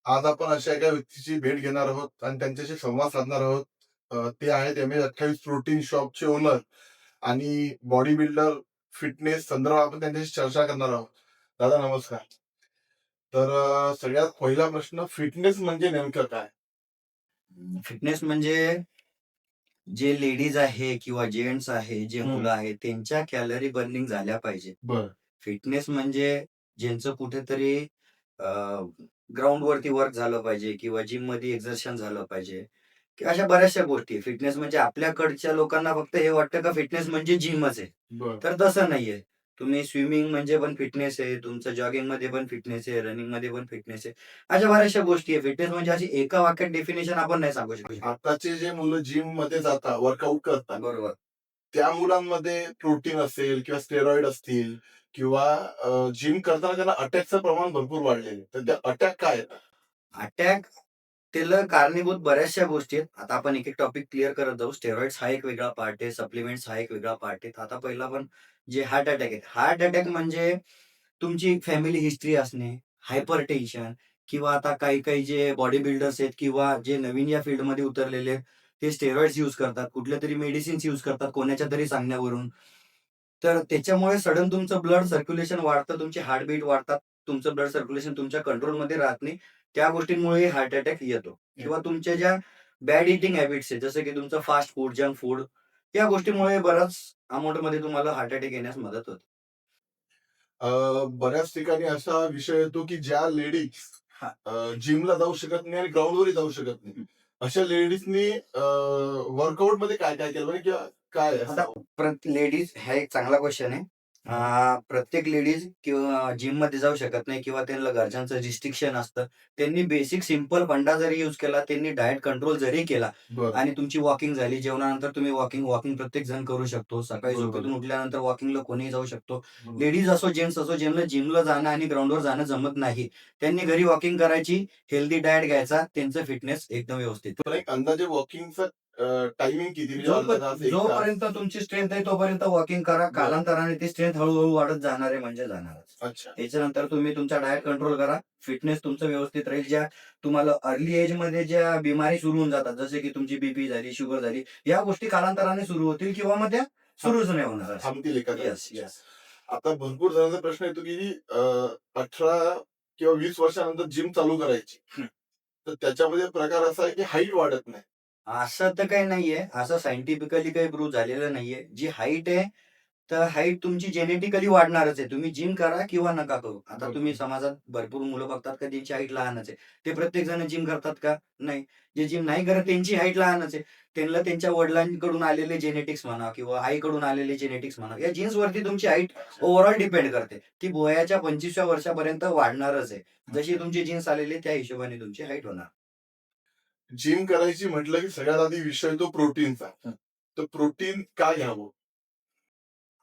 आज आपण अशा एका व्यक्तीची भेट घेणार आहोत आणि त्यांच्याशी संवाद साधणार आहोत. ते आहेत MS28 प्रोटीन शॉपचे ओनर आणि बॉडी बिल्डर फिटनेस संदर्भात आपण त्यांच्याशी चर्चा करणार आहोत. दादा नमस्कार. तर सगळ्यात पहिला प्रश्न, फिटनेस म्हणजे नेमकं काय? फिटनेस म्हणजे जे लेडीज आहे किंवा जेंट्स आहे, जे मुलं आहेत, त्यांच्या कॅलरी बर्निंग झाल्या पाहिजे. बर. फिटनेस म्हणजे ज्यांचं कुठेतरी ग्राउंडवरती वर्क झालं पाहिजे किंवा जिममध्ये एक्झर्शन झालं पाहिजे किंवा अशा बऱ्याचशा गोष्टी. फिटनेस म्हणजे आपल्याकडच्या लोकांना फक्त हे वाटतं का फिटनेस म्हणजे जिमच आहे. बर. तर तसं नाहीये. तुम्ही स्विमिंग म्हणजे पण फिटनेस आहे, तुमचं जॉगिंगमध्ये पण फिटनेस आहे, रनिंगमध्ये पण फिटनेस आहे. अशा बऱ्याचशा गोष्टी आहे. फिटनेस म्हणजे अशी एका वाक्यात डेफिनेशन आपण नाही सांगू शकत. आताचे जे मुलं जिम मध्ये जातात, वर्कआउट करतात, बरोबर. त्या मुलांमध्ये प्रोटीन असेल किंवा स्टेरॉइड असतील किंवा जिम करताना त्यांना अटॅकचं प्रमाण भरपूर वाढलेलं आहे. तर त्या अटॅक काय आहेत? अटॅक त्याला कारणीभूत बऱ्याचशा गोष्टी आहेत. आता आपण एक-एक टॉपिक क्लिअर करत जाऊ. स्टेरॉइड्स हा एक वेगळा पार्ट आहे. सप्लिमेंट्स हा एक वेगळा पार्ट आहे. आता पहिला आपण जे हार्ट अटॅक आहे. हार्ट अटॅक म्हणजे तुमची फॅमिली हिस्ट्री असणे, हायपरटेन्शन किंवा आता काही-काही जे बॉडी बिल्डर्स आहेत किंवा जे नवीन या फील्डमध्ये उतरलेले आहेत, ते स्टेरॉइड्स यूज करतात. कुठल्यातरी मेडिसिन्स यूज करतात कोणाच्यातरी सांगण्यावरून. तर त्याच्यामुळे सडन तुमचं ब्लड सर्क्युलेशन वाढतं, तुमची हार्टबीट वाढतात. तुमचं ब्लड सर्क्युलेशन तुमच्या कंट्रोलमध्ये राहत नाही. त्या गोष्टींमुळे हार्ट अटॅक येतो किंवा तुमच्या ज्या बॅड ईटिंग हॅबिट्स आहेत, जसं की तुमचं फास्ट फूड, जंक फूड, या गोष्टींमुळे बराच अमाउंटमध्ये तुम्हाला हार्ट अटॅक येण्यास मदत होते. बऱ्याच ठिकाणी असा विषय येतो की ज्या लेडीज जिमला जाऊ शकत नाही आणि ग्राउंडवरही जाऊ शकत नाही, अशा लेडीजनी वर्कआउट मध्ये काय काय केलं पाहिजे किंवा काय आता लेडीज हा एक चांगला क्वेश्चन आहे. प्रत्येक लेडीज किंवा जिममध्ये जाऊ शकत नाही किंवा त्यांना घरच्यांचं रिस्ट्रिक्शन असतं. त्यांनी बेसिक सिंपल फंडा जरी यूज केला, त्यांनी डायट कंट्रोल जरी केला बरं. आणि तुमची वॉकिंग झाली, जेवणानंतर तुम्ही वॉकिंग वॉकिंग प्रत्येक जण करू शकतो. सकाळी बरोबर. झोपेतून उठल्यानंतर वॉकिंगला कोणीही जाऊ शकतो. बरोबर. लेडीज असो, जेंट्स असो, ज्यांना जिमला जाणं आणि ग्राउंडवर जाणं जमत नाही, त्यांनी घरी वॉकिंग करायची, हेल्दी डायट घ्यायचा, त्यांचं फिटनेस एकदम व्यवस्थित. तर एक अंदाजे वॉकिंगचा टायमिंग किती, म्हणजे अर्धा तास, एक तास? जोपर्यंत तुमची स्ट्रेंथ आहे तोपर्यंत वॉकिंग करा. बरं. कालांतराने ती स्ट्रेंथ हळू-हळू वाढत जाणार आहे म्हणजे जाणारच. अच्छा. त्याच्यानंतर तुम्ही तुमचा डायट कंट्रोल करा. फिटनेस तुमचं व्यवस्थित राहील. ज्या तुम्हाला अर्ली एजमध्ये ज्या बिमारी सुरू होऊन जातात, जसे की तुमची बीपी झाली, शुगर झाली, या गोष्टी कालांतराने सुरू होतील किंवा मग त्या सुरूच नाही होणार. थांबतील एका येस, जागी. येस. आता भरपूर जणांचा प्रश्न येतो की 18 किंवा 20 वर्षानंतर जिम चालू करायची. तर त्याच्यामध्ये प्रकार असा आहे की हाईट वाढत नाही. असं तर काही नाहीये. असं सायंटिफिकली काही प्रूव्ह झालेलं नाहीये. जी हाईट आहे, तर हाईट तुमची जेनेटिकली वाढणारच आहे. तुम्ही जिम करा किंवा नका करू. आता तुम्ही समाजात भरपूर मुलं बघतात का ज्यांची हाईट लहानच आहे. ते प्रत्येक जण जिम करतात का? नाही. जे जिम नाही करत त्यांची हाईट लहानच आहे. त्यांना त्यांच्या वडिलांकडून आलेले जेनेटिक्स म्हणा किंवा आईकडून आलेले जेनेटिक्स म्हणा, या जीन्सवरती तुमची हाईट ओव्हरऑल डिपेंड करते. ती वयाच्या 25व्या वर्षापर्यंत वाढणारच आहे. जशी तुमची जीन्स आलेली त्या हिशोबाने तुमची हाईट होणार. जिम करायची म्हटलं की सगळ्यात आधी विषय तो प्रोटीनचा. तर प्रोटीन काय घ्यावं?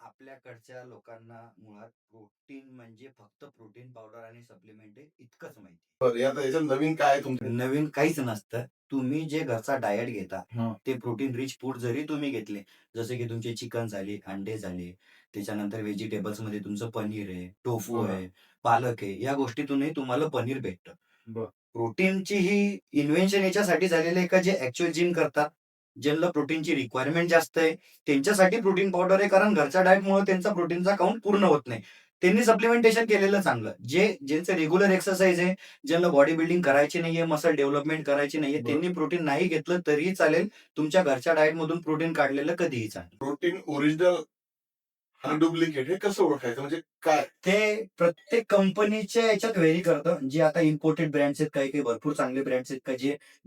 आपल्याकडच्या लोकांना मुळात प्रोटीन म्हणजे फक्त प्रोटीन पावडर आणि सप्लिमेंट आहे इतकंच माहिती. बरं, याच्यात नवीन काय आहे तुमच्या? नवीन काहीच नसतं. तुम्ही जे घरचा डायट घेता, हां. ते प्रोटीन रिच फूड जरी तुम्ही घेतले, जसे की तुमचे चिकन झाले, अंडे झाले, त्याच्यानंतर व्हेजिटेबल्समध्ये तुमचं पनीर आहे, टोफू बरं. आहे, पालक आहे, या गोष्टीतूनही तुम्हाला पनीर भेटतं. बरं. प्रोटीनची ही इन्व्हेन्शन याच्यासाठी झालेलं आहे का जे ॲक्चुअल जिम करतात, ज्यांना प्रोटीनची रिक्वायरमेंट जास्त आहे, त्यांच्यासाठी प्रोटीन पावडर आहे. कारण घरच्या डाएटमुळे त्यांचा प्रोटीनचा काउंट पूर्ण होत नाही. त्यांनी सप्लिमेंटेशन केलेलं चांगलं. ज्यांचं रेग्युलर एक्सरसाइज आहे, ज्यांना बॉडी बिल्डिंग करायची नाहीये, मसल डेव्हलपमेंट करायची नाहीये, बरं. त्यांनी प्रोटीन नाही घेतलं तरीही चालेल. तुमच्या घरच्या डाएटमधून प्रोटीन काढलेलं कधीही चालेल. प्रोटीन ओरिजिनल आणि डुप्लिकेट हे कसं ओळखायचं, म्हणजे काय? ते प्रत्येक कंपनीच्या याच्यात व्हेरी करतं. जे आता इम्पोर्टेड ब्रँड्स आहेत, काही-काही भरपूर चांगले ब्रँड्स आहेत का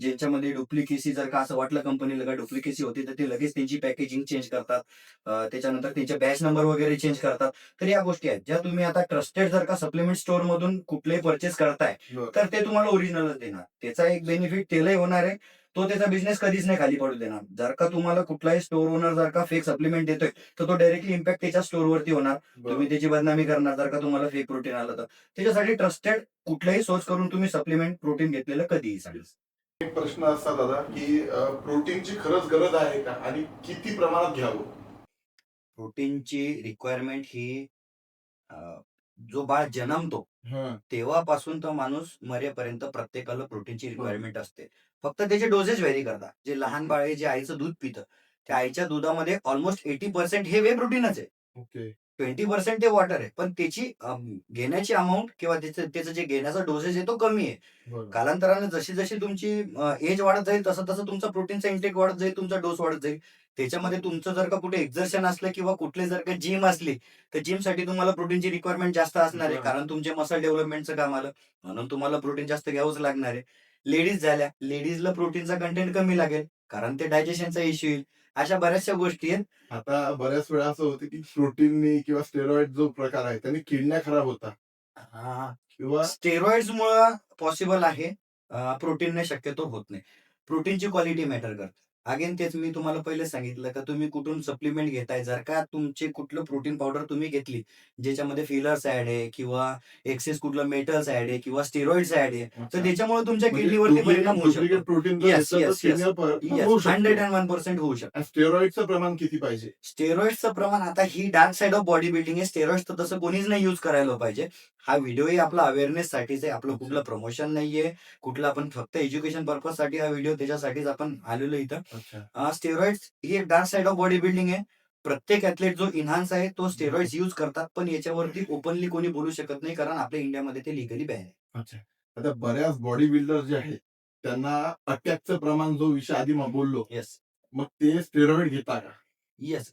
ज्यांच्यामध्ये डुप्लिकेसी जर का असं वाटलं कंपनीला का डुप्लिकेसी होती, तर ते लगेच त्यांची पॅकेजिंग चेंज करतात. त्याच्यानंतर त्यांचे बॅच नंबर वगैरे चेंज करतात. तर या गोष्टी आहेत. ज्या तुम्ही आता ट्रस्टेड जर का सप्लिमेंट स्टोअरमधून कुठलेही पर्चेस करताय, बरं. तर ते तुम्हाला ओरिजिनलच देणार. त्याचा एक बेनिफिट त्यालाही होणार आहे. तो त्याचा बिझनेस कधीच नाही खाली पडू देणार. जर का तुम्हाला कुठलाही स्टोअर ओनर जर का फेक सप्लिमेंट देतोय, तर तो डायरेक्टली इम्पॅक्ट त्याच्या स्टोअरवरती होणार. तुम्ही त्याची बदनामी करणार जर का तुम्हाला फेक प्रोटीन आलं तर. त्याच्यासाठी ट्रस्टेड कुठलाही सोर्स करून तुम्ही सप्लिमेंट प्रोटीन घेतलेलं कधीही चालेल. एक प्रश्न असा दादा की प्रोटीनची खरंच गरज आहे का आणि किती प्रमाणात घ्यावं? प्रोटीनची रिक्वायरमेंट ही जो बाळ जन्मतो हां. तेव्हापासून तो माणूस मरेपर्यंत प्रत्येकाला प्रोटीनची बरोबर. रिक्वायरमेंट असते. फक्त त्याचे डोसेज व्हेरी करतात. जे लहान बाळ आहे, जे आईचं दूध पितं, त्या आईच्या दुधामध्ये ऑलमोस्ट 80% हे व्हे प्रोटीनच आहे. ओके. 20% ते वॉटर आहे. पण त्याची घेण्याची अमाउंट किंवा त्याचं जे घेण्याचा डोसेज आहे तो कमी आहे. बरोबर. कालांतराने जशी-जशी तुमची एज वाढत जाईल, तसं-तसं तुमचा प्रोटीनचा इंटेक वाढत जाईल, तुमचा डोस वाढत जाईल. त्याच्यामध्ये तुमचं जर का कुठे एक्झर्शन असलं किंवा कुठले जर का जिम असली, तर जिमसाठी तुम्हाला प्रोटीनची रिक्वायरमेंट जास्त असणार आहे. बरं. कारण तुमचे मसल डेव्हलपमेंटचं काम आलं. म्हणून तुम्हाला प्रोटीन जास्त घ्यावंच लागणार आहे. लेडीज झाल्या, लेडीजला प्रोटीनचा कंटेंट कमी लागेल, कारण ते डायजेशनचा इश्यू येईल. अशा बऱ्याचशा गोष्टी आहेत. आता बऱ्याच वेळा असं होतं, की प्रोटीननी किंवा स्टेरॉइड जो प्रकार आहे, त्याने किडन्या खराब होतात हां. किंवा स्टेरॉइड्समुळं पॉसिबल आहे. प्रोटीनने शक्यतो होत नाही. प्रोटीनची क्वालिटी मॅटर करते. अगेन तेच मी तुम्हाला पहिलेच सांगितलं का तुम्ही कुठून सप्लिमेंट घेताय. जर का तुमचे कुठलं प्रोटीन पावडर तुम्ही घेतली, ज्याच्यामध्ये फिलर्स ॲड आहे किंवा एक्सेस कुठलं मेटल्स ॲड आहे किंवा स्टेरॉइड्स ॲड आहे, तर अच्छा. त्याच्यामुळे तुमच्या म्हणजे किडनीवरती परिणाम होऊ शकतो. डुप्लिकेट प्रोटीन जर येस, घेतलं तर येस, येस. किडनीवर परिणाम येस. होऊ शकतो. 101% होऊ शकतो. आणि स्टेरॉइडचं प्रमाण किती पाहिजे? स्टेरॉइड्सचं प्रमाण आता ही dark side of body building आहे. स्टेरॉइड्स तर तसं कोणीच नाही यूज करायला पाहिजे. हा व्हिडिओही आपला अवेअरनेससाठीच आहे. आपलं कुठलं प्रमोशन नाहीये. कुठलं आपण फक्त एज्युकेशन पर्पजसाठी हा व्हिडिओ त्याच्यासाठीच आपण आलेलो इथं. अच्छा. स्टेरॉइड्स ही एक dark side of body building आहे. प्रत्येक ॲथलीट जो एन्हान्स आहे तो स्टेरॉइड्स यूज करतात. पण याच्यावरती ओपनली कोणी बोलू शकत नाही कारण आपल्या इंडियामध्ये ते लीगली बॅन आहे. अच्छा. आता बऱ्याच बॉडी बिल्डर जे आहेत, त्यांना अटॅकचं प्रमाण जो विषय आधी बोललो, येस. मग ते स्टेरॉइड घेता का? येस.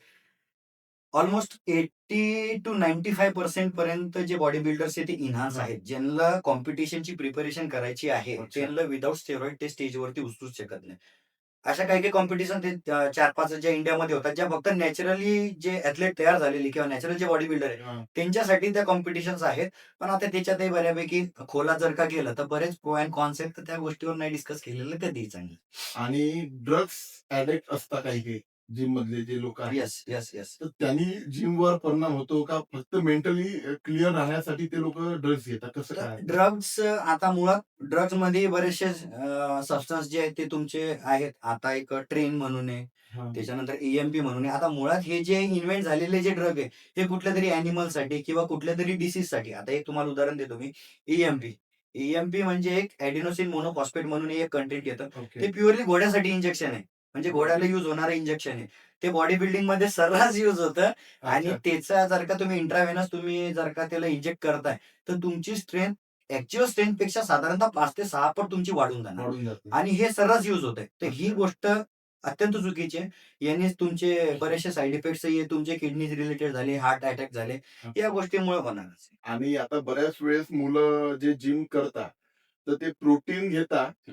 ऑलमोस्ट 80 टू 95% पर्यंत जे बॉडी बिल्डर्स आहेत ते एन्हान्स हां. आहेत. ज्यांना कॉम्पिटिशनची प्रिपरेशन करायची आहे, अच्छा. त्यांना विदाऊट स्टेरॉइड ते स्टेजवरती उतरूच शकत नाही. अशा काही-काही कॉम्पिटिशन ते 4-5 ज्या इंडियामध्ये होतात, ज्या फक्त नॅचरली जे ॲथलीट तयार झालेले किंवा नॅचरल जे बॉडी बिल्डर आहे, हां. त्यांच्यासाठी त्या कॉम्पिटिशन्स आहेत. पण आता त्याच्यातही बऱ्यापैकी खोलात जर का गेलं, तर बरेच प्रो अँड कॉन्स आहेत. तर त्या गोष्टीवर नाही डिस्कस केलेलं कधीही चांगलं. आणि ड्रग्स ॲडिक्ट असतात काही-काही जिममधले जे लोकं आहेत. Yes, yes, yes. तर त्यांनी जिमवर परिणाम होतो का फक्त मेंटली क्लिअर राहण्यासाठी ते लोकं ड्रग्स घेतात? कसं तर काय? ड्रग्स आता मुळात ड्रग्समध्ये बरेचसे सबस्टन्स जे आहेत ते तुमचे आहेत. आता एक ट्रेन म्हणून आहे. हां. त्याच्यानंतर ई म्हणून आहे. आता मुळात हे जे इन्व्हेंट झालेले जे ड्रग आहे, हे कुठल्यातरी ॲनिमलसाठी किंवा कुठल्यातरी डिसीजसाठी. आता एक तुम्हाला उदाहरण देतो मी. ई-एम-पी. म्हणजे एक एडिनोसिन मोनोफॉस्फेट म्हणून एक कंटेंट येतं. ओके. ते प्युअरली घोड्यासाठी इंजेक्शन आहे. म्हणजे घोड्याला यूज होणारं इंजेक्शन आहे. ते बॉडी बिल्डिंगमध्ये सर्रास यूज होतं आणि अच्छा. त्याचा जर का तुम्ही इंट्राव्हेनस तुम्ही जर का त्याला इंजेक्ट करताय, तर तुमची स्ट्रेंथ ॲक्चुअल स्ट्रेंथपेक्षा साधारणतः 5 ते 6 पट तुमची वाढून जाणार वाढून जाते. आणि हे सर्रास यूज होतंय. तर ही अच्छा. गोष्ट अत्यंत चुकीची आहे. यानेच तुमचे बरेचसे साइड इफेक्ट्सही तुमचे किडनीज रिलेटेड झाले, हार्ट अटॅक झाले, या अच्छा. गोष्टींमुळे होणारच. आणि आता बऱ्याच वेळेस मुलं जे जिम करतात, तर ते प्रोटीन घेतात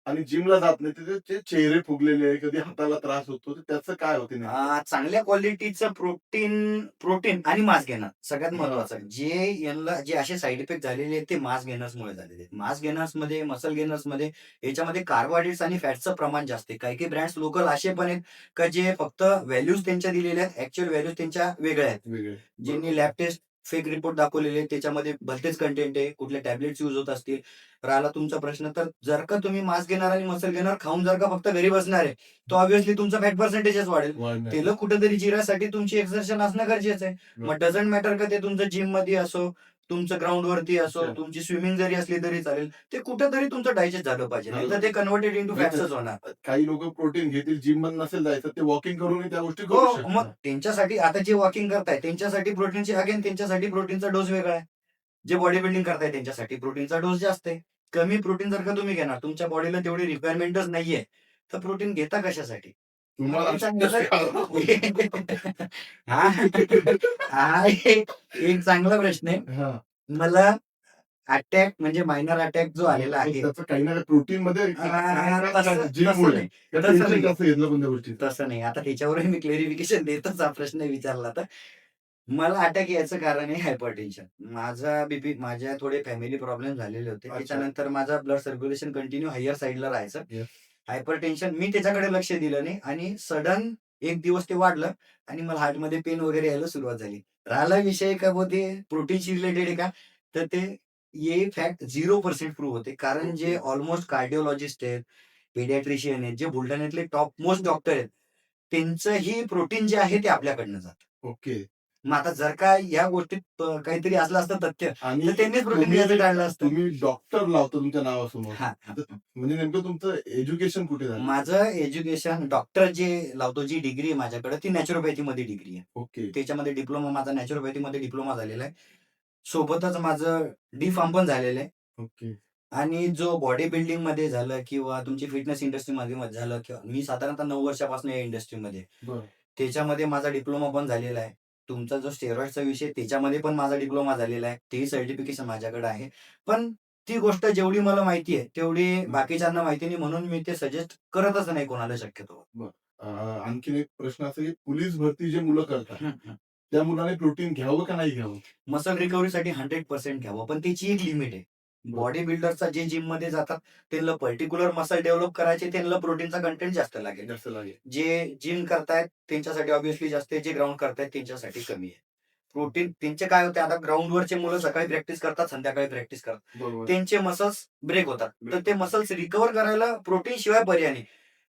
आणि जिमला जात नाही. तर त्याचे चेहरे फुगलेले, कधी हाताला त्रास होतो. तर त्याचं काय होते नेमकं? चांगल्या क्वालिटीचं प्रोटीन प्रोटीन आणि मास गेनर सगळ्यात हां. महत्वाचं. यांना जे असे साइड इफेक्ट झालेले आहेत ते मास गेनर्समुळे झालेले आहेत. मास गेनर्समध्ये, मसल गेनर्समध्ये याच्यामध्ये कार्बोहायड्रेट्स आणि फॅट्सचं प्रमाण जास्त आहे. काही-काही ब्रँड्स लोकल असे पण आहेत, का जे फक्त व्हॅल्यूज त्यांच्या दिलेल्या आहेत, ॲक्चुअल व्हॅल्यूज त्यांच्या वेगळ्या आहेत. वेगळे. ज्यांनी बरोबर. लॅब टेस्ट, फेक रिपोर्ट दाखवलेले आहेत, त्याच्यामध्ये भलतेच कंटेंट आहे. कुठले टॅबलेट्स यूज होत असतील. राहिला तुमचा प्रश्न, तर जर का तुम्ही मास गेनर आणि मसल गेनर खाऊन जर का फक्त घरी बसणार आहे, तर ऑब्व्हियसली तुमचा फॅट पर्सेंटेजच वाढेल. वाढणार. त्याला कुठेतरी जिरायसाठी तुमची एक्सर्शन असणं गरजेचं आहे. मग डझंट मॅटर का ते तुमचं जिममध्ये असो, तुमचं ग्राउंडवरती असो, अच्छा. तुमची स्विमिंग जरी असली तरी चालेल. ते कुठेतरी तुमचं डायजेस्ट झालं पाहिजे. झालं नाहीतर ते कन्व्हर्टेड इंटू नाही तर फॅट्सच होणार. काही लोकं प्रोटीन घेतील, जिममध्ये नसेल जायचं, ते वॉकिंग करूनही त्या गोष्टी हो, करू मग शकतात. त्यांच्यासाठी आता जे वॉकिंग करताय त्यांच्यासाठी प्रोटीनची अगेन त्यांच्यासाठी प्रोटीनचा डोस वेगळा आहे. जे बॉडी बिल्डिंग करताय त्यांच्यासाठी प्रोटीनचा डोस जास्त आहे. कमी प्रोटीन जर का तुम्ही घेणार, तुमच्या बॉडीला तेवढी रिक्वायरमेंटच नाहीये, तर प्रोटीन घेता कशासाठी? तुम्हाला हा आता कसं कळलं? हा हा एक चांगला प्रश्न आहे. हां. मला अटॅक म्हणजे मायनर अटॅक जो आलेला मग आहे. त्याचं काही ना काही प्रोटीनमध्ये तसं जिममुळे नाही. का तसं टेन्शन नाही. जास्त घेतलं कोणत्या गोष्टीचं? तसं नाही. आता त्याच्यावरही मी क्लेरिफिकेशन देतच हा प्रश्न विचारला तर. मला अटॅक यायचं कारण आहे हायपरटेन्शन. माझा बीपी माझ्या थोडे फॅमिली प्रॉब्लेम झालेले होते. अच्छा. त्याच्यानंतर माझा ब्लड सर्क्युलेशन कंटिन्यू हायर साइडला राहायचं. येस. हायपरटेन्शन मी त्याच्याकडे लक्ष दिलं नाही आणि सडन एक दिवस ते वाढलं आणि मला हार्टमध्ये पेन वगैरे यायला सुरुवात झाली. राहिला विषय का मग ते प्रोटीनशी रिलेटेड आहे का? तर ते हे फॅक्ट 0% प्रूव्ह होते. कारण जे ओके. ऑलमोस्ट कार्डिओलॉजिस्ट आहेत, पेडियाट्रिशियन आहेत, जे बुलढाण्यातले टॉप मोस्ट डॉक्टर आहेत, त्यांचंही प्रोटीन जे आहे ते आपल्याकडनं जातं. ओके. मग आता जर का या गोष्टीत काहीतरी असलं असतं तथ्य, आणि तर त्यांनीच प्रोटीन घ्यायचं टाळलं असतं. तुम्ही डॉक्टर लावतो तुमच्या नावासमोर. हां, हां. तर म्हणजे नेमकं तुमचं एज्युकेशन कुठे झालं? माझं एज्युकेशन डॉक्टर जे लावतो, जी डिग्री आहे माझ्याकडे ती नॅचरोपॅथीमध्ये डिग्री आहे. ओके. त्याच्यामध्ये डिप्लोमा माझा नॅचरोपॅथीमध्ये डिप्लोमा झालेला आहे. सोबतच माझं डी-फार्म पण झालेलं आहे. ओके. आणि जो बॉडी बिल्डिंगमध्ये झालं किंवा तुमची फिटनेस इंडस्ट्रीमध्ये झालं किंवा मी साधारणतः 9 वर्षापासून या इंडस्ट्रीमध्ये आहे. बरं. त्याच्यामध्ये माझा डिप्लोमा पण झालेला आहे. तुमचा जो स्टेरॉइडचा विषय त्याच्यामध्ये पण माझा डिप्लोमा झालेला आहे. तेही सर्टिफिकेशन माझ्याकडे आहे. पण ती गोष्ट जेवढी मला माहिती आहे, तेवढी बाकीच्यांना माहिती नाही म्हणून मी ते सजेस्ट करतच नाही कोणाला शक्यतो. आणखीन एक प्रश्न असा की पोलीस भरती जे मुलं करतात, त्या मुलाने प्रोटीन घ्यावं का नाही घ्यावं? मसल रिकव्हरीसाठी 100% घ्यावं, पण त्याची एक लिमिट आहे. बॉडी बिल्डरचा जे जिममध्ये जातात, त्यांना पर्टिक्युलर मसल डेव्हलप करायचे, त्यांना प्रोटीनचा कंटेंट जास्त लागेल. जास्त लागेल. जे जिम करतायत त्यांच्यासाठी ऑब्व्हियसली जास्त आहे, जे ग्राउंड करतायत त्यांच्यासाठी कमी आहे. प्रोटीन त्यांचे काय होते, आता ग्राउंडवरचे मुलं सकाळी प्रॅक्टिस करतात, संध्याकाळी प्रॅक्टिस करतात. बरोबर. त्यांचे मसल्स ब्रेक होतात. तर ते मसल्स रिकव्हर करायला प्रोटीन शिवाय पर्याय नाही.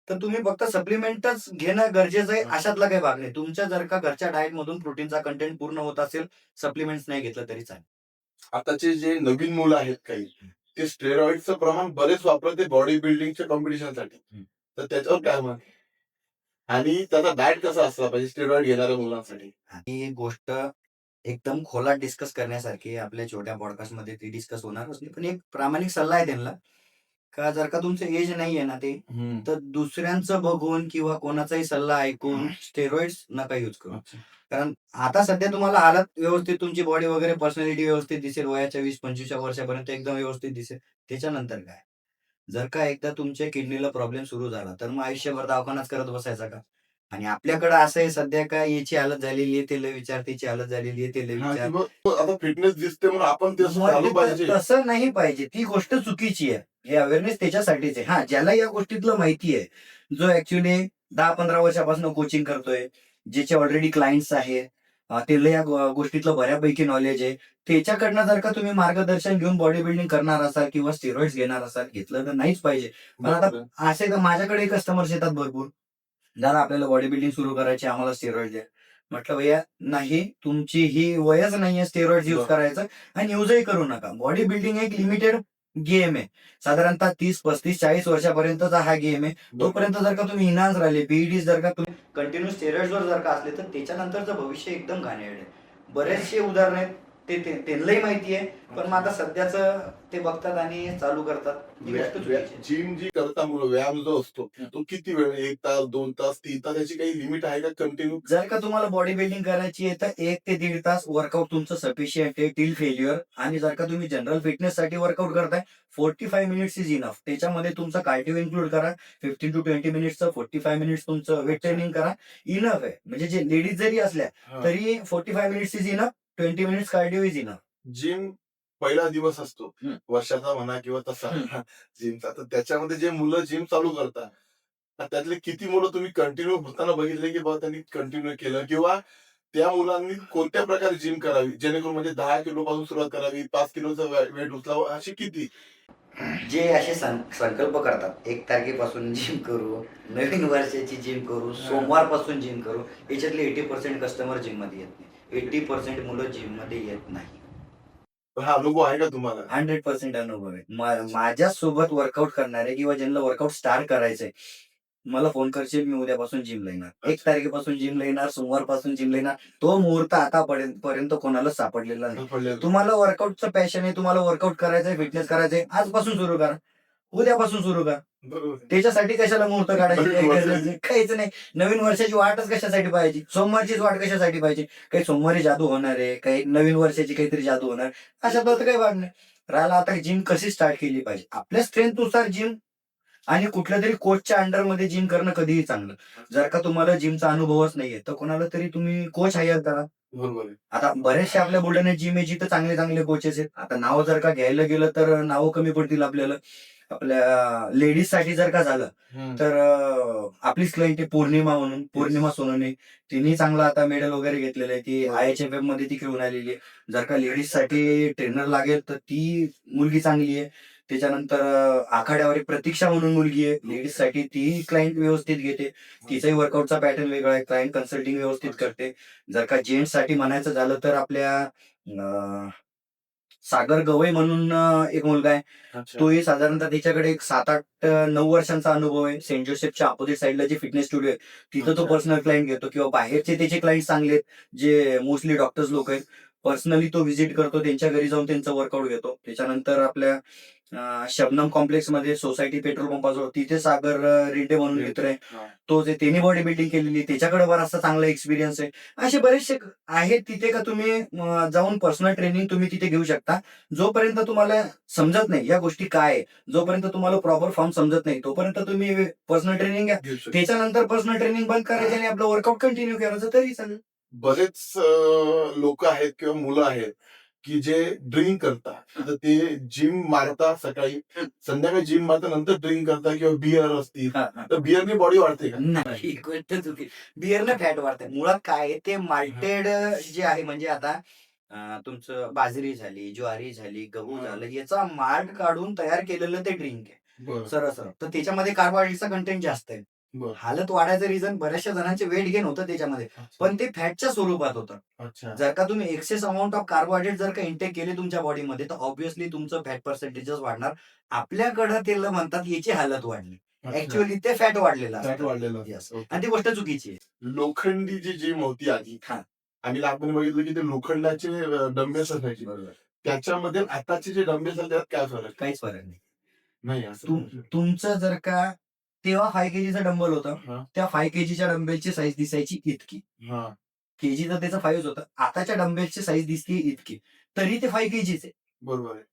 तर तुम्ही फक्त सप्लिमेंटच घेणं गरजेचं आहे, अशातला काही भाग नाही. तुमच्या जर का घरच्या डाएटमधून प्रोटीनचा कंटेंट पूर्ण होत असेल, सप्लिमेंट्स नाही घेतलं तरी चालेल. आताचे जे नवीन मुलं आहेत काही, ते स्टेरॉइडचं प्रमाण बरेच वापरते बॉडी बिल्डिंगच्या कॉम्पिटिशनसाठी. तर त्याच्यावर काय मत? आणि त्याचा डाएट कसा असला पाहिजे स्टेरॉइड घेणाऱ्या मुलांसाठी? ही गोष्ट एकदम खोलात डिस्कस करण्यासारखी आहे. आपल्या छोट्या पॉडकास्टमध्ये ती डिस्कस होणारच नाही. पण एक प्रामाणिक सल्ला आहे त्यांना, का जर का तुमचं एज नाहीये ना ते, तर दुसऱ्यांचं बघून किंवा कोणाचाही सल्ला ऐकून स्टेरॉइड्स नका यूज करू. अच्छा. कारण आता सध्या तुम्हाला हालत व्यवस्थित तुमची बॉडी वगैरे पर्सनॅलिटी व्यवस्थित दिसेल. वयाच्या 20-25 वर्षापर्यंत एकदम व्यवस्थित दिसेल. त्याच्यानंतर काय? जर का एकदा तुमच्या किडनीला प्रॉब्लेम सुरू झाला, तर मग आयुष्यभर दवाखानाच करत बसायचा का? आणि आपल्याकडे असं आहे सध्या का याची हालत झालेली आहे, त्याला विचार, त्याची हालत झालेली आहे, त्याला हां, विचार. की मग आता फिटनेस दिसते म्हणून आपण ते असं मग चालू ते पाहिजे. तसं नाही पाहिजे. ती गोष्ट चुकीची आहे. हे अवेअरनेस त्याच्यासाठीच आहे. हां, ज्याला या गोष्टीतलं माहिती आहे, जो ॲक्चुअली 10-15 वर्षापासून कोचिंग करतोय, ज्याचे ऑलरेडी क्लायंट्स आहे, त्याला या गोष्टीतलं बऱ्यापैकी नॉलेज आहे. त्याच्याकडनं जर का तुम्ही मार्गदर्शन घेऊन बॉडी बिल्डिंग करणार असाल किंवा स्टेरॉइड्स घेणार असाल, घेतलं तर नाहीच पाहिजे. पण आता बरोबर. असे तर माझ्याकडे कस्टमर्स येतात भरपूर. दादा आपल्याला बॉडी बिल्डिंग सुरू करायची आहे, आम्हाला स्टेरॉइड द्या. म्हटलं भैया नाही, तुमची ही वयच नाहीये स्टेरॉइड्स यूज करायचं आणि युजही करू नका. बॉडी बिल्डिंग एक लिमिटेड गेम आहे. साधारणतः 30, 35, 40 वर्षापर्यंतचा हा गेम आहे. तोपर्यंत जर का तुम्ही इन्हान्स राहिले, पीईडीज जर का तुम्ही कंटिन्यू स्टेरॉइड्सवर जर का असले, तर त्याच्यानंतरचं भविष्य एकदम घाणेरडं आहे. बरेचसे उदाहरण आहेत. त्यांनाही माहिती आहे. पण मग आता सध्याचं ते बघतात आणि चालू करतात. ही गोष्ट चुकीची आहे. जिम जी करता मुलं, व्यायाम जो असतो तो किती वेळ? 1 तास, 2 तास, 3 तास याची काही लिमिट आहे का कंटिन्यू? जर का तुम्हाला बॉडी बिल्डिंग करायची आहे, तर 1 ते 1.5 तास वर्कआउट तुमचं सफिशियंट आहे टिल फेल्युअर. आणि जर का तुम्ही जनरल फिटनेससाठी वर्कआउट करताय, 45 मिनिट्स इज इनफ. त्याच्यामध्ये तुमचा कार्डिओ इन्क्लूड करा. 15 टू 20 मिनिट्सचं 45 मिनिट्स तुमचं वेट ट्रेनिंग करा. इनफ आहे. म्हणजे जे लेडीज जरी असल्या, तरी 45 minutes is enough. 20 minutes cardio is enough. Gym पहिला दिवस असतो वर्षाचा म्हणा किंवा तसा जिमचा, तर त्याच्यामध्ये जे मुलं जिम चालू करतात, तर त्यातले किती मुलं तुम्ही कंटिन्यू होताना बघितले की बाबा त्यांनी कंटिन्यू केलं, किंवा त्या मुलांनी कोणत्या प्रकारे जिम करावी जेणेकरून म्हणजे 10 किलो पासून सुरुवात करावी, 5 किलोचा वेट उचलावा, अशी किती? जे असे संकल्प करतात, 1 तारखेपासून जिम करू, नवीन वर्षाची जिम करू, सोमवारपासून जिम करू, याच्यातले 80% कस्टमर जिममध्ये येत नाही. 80% मुलं जिममध्ये येत नाही. तर हा अनुभव आहे का तुम्हाला? 100% अनुभव आहे. माझ्यासोबत वर्कआउट करणारे किंवा ज्यांना वर्कआउट स्टार्ट करायचंय, मला फोन करशील, मी उद्यापासून जिमला येणार. 1 तारखेपासून जिमला येणार, सोमवारपासून जिमला येणार. तो मुहूर्त आतापर्यंत कोणाला सापडलेला नाही. तुम्हाला वर्कआउटचं पॅशन आहे, तुम्हाला वर्कआउट करायचंय, फिटनेस करायचंय, आजपासून सुरू करा. उद्यापासून सुरू करा. बरोबर. त्याच्यासाठी कशाला मुहूर्त काढायची? काही गरज नाही. काहीच नाही. नवीन वर्षाची वाटच कशासाठी पाहायची? सोमवारचीच वाट कशासाठी पाहायची? काही सोमवारी जादू होणार आहे, काही नवीन वर्षाची काहीतरी जादू होणार. अशातला तर काही भाग नाही. राहिला आता जिम कशी स्टार्ट केली पाहिजे? आपल्या स्ट्रेंथनुसार जिम आणि कुठल्यातरी कोचच्या अंडरमध्ये जिम करणं कधीही चांगलं. जर का तुम्हाला जिमचा अनुभवच नाहीये, तर कोणाला तरी तुम्ही कोच हायर करा. बरोबर आहे. आता बरेचसे आपल्या बुलढाण्यात जिम आहे जिथं चांगले कोचेस आहेत. आता नावं जर का घ्यायला गेलं तर नावं कमी पडतील आपल्याला. आपल्या लेडीजसाठी जर का झालं, तर आपलीच क्लायंट आहे पौर्णिमा म्हणून, पौर्णिमा सोनवणे. तिने चांगलं आता मेडल वगैरे घेतलेलं आहे. ती IHFF मध्ये ती खेळून आलेली आहे. जर का लेडीजसाठी ट्रेनर लागेल, तर ती मुलगी चांगली आहे. त्याच्यानंतर आखाड्यावर एक प्रतीक्षा म्हणून मुलगी आहे लेडीजसाठी, तीही क्लायंट व्यवस्थित घेते. तिचाही वर्कआउटचा पॅटर्न वेगळा आहे. क्लायंट कन्सल्टिंग व्यवस्थित करते. जर का जेंट्ससाठी म्हणायचं झालं तर आपल्या सागर गवई म्हणून एक मुलगा आहे. अच्छा. तोही साधारणतः त्याच्याकडे एक 7-8 9 वर्षांचा अनुभव आहे. सेंट जोसेफच्या अपोझिट साइडला जे फिटनेस स्टुडिओ आहे, तिथं तो अच्छा. पर्सनल क्लायंट घेतो किंवा बाहेरचे त्याचे क्लायंट चांगले आहेत, जे मोस्टली डॉक्टर्स लोक आहेत. पर्सनली तो व्हिजिट करतो, त्यांच्या घरी जाऊन त्यांचं वर्कआउट घेतो. त्याच्यानंतर आपल्या शबनम कॉम्प्लेक्समध्ये सोसायटी पेट्रोल पंपाजवळ तिथे सागर रिंडे म्हणून मित्र आहे. हा. तो जे त्याने बॉडी बिल्डिंग केलेली, त्याच्याकडे बराचसा चांगला एक्सपिरियन्स आहे. असे बरेचसे आहेत तिथे का तुम्ही जाऊन पर्सनल ट्रेनिंग तुम्ही तिथे घेऊ शकता. जोपर्यंत तुम्हाला समजत नाही या गोष्टी काय आहे, जोपर्यंत तुम्हाला प्रॉपर फॉर्म समजत नाही, तोपर्यंत तुम्ही पर्सनल ट्रेनिंग घ्या. घेऊ शकतो. त्याच्यानंतर पर्सनल ट्रेनिंग बंद करायचं आणि आपलं वर्कआउट कंटिन्यू करायचं तरी चालेल. बरेच लोक आहेत किंवा मुलं आहेत की जे ड्रिंक करतात. आता ते जिम मारतात सकाळी, संध्याकाळी जिम मारतात, नंतर ड्रिंक करतात किंवा बियर असतील, हा, हा. तर बियरनी बॉडी वाढते का? नाही, ही गोष्ट चुकी. बिअरनं फॅट वाढते. मुळात काय आहे, ते माल्टेड जे आहे म्हणजे आता तुमचं बाजरी झाली, ज्वारी झाली, गहू हा. झालं, याचा माल्ट काढून तयार केलेलं ते ड्रिंक आहे. बरं. सरळ. तर त्याच्यामध्ये कार्बोहायड्रेटचा कंटेंट जास्त आहे. बरं. हालत वाढायचं रिझन बऱ्याचशा जणांचे वेट गेन होतं त्याच्यामध्ये, पण ते फॅटच्या स्वरूपात होतं. अच्छा. जर का तुम्ही एक्सेस अमाऊंट ऑफ कार्बोहायड्रेट जर का इंटेक केले तुमच्या बॉडीमध्ये, तर ऑब्व्हियसली तुमचं फॅट पर्सेंटेजेस वाढणार. आपल्याकडं ते म्हणतात याची हालत वाढली. ऍक्च्युअली ते फॅट वाढलेलं फॅट असतं. वाढलेलं Yes. असतं. आणि ती गोष्ट चुकीची आहे. लोखंडी जी जिम होती आधी, हा. आणि आपण बघितलं की ते लोखंडाचे डंबेल्स असायचे, बरोबर. त्याच्यामध्ये आताचे जे डंबेल्स आहेत त्यात काय फरक आहे? काहीच फरक नाही. नाही असं तुमचं जर का तेव्हा 5 केजीचा डंबल होता, हा. त्या 5 केजीच्या डंबेलची साईज दिसायची इतकी. हा. केजी तर त्याचं 5 होतं. आताच्या डंबेलची साईज दिसते इतकी. तरी ते 5 केजीच आहे. बरोबर आहे.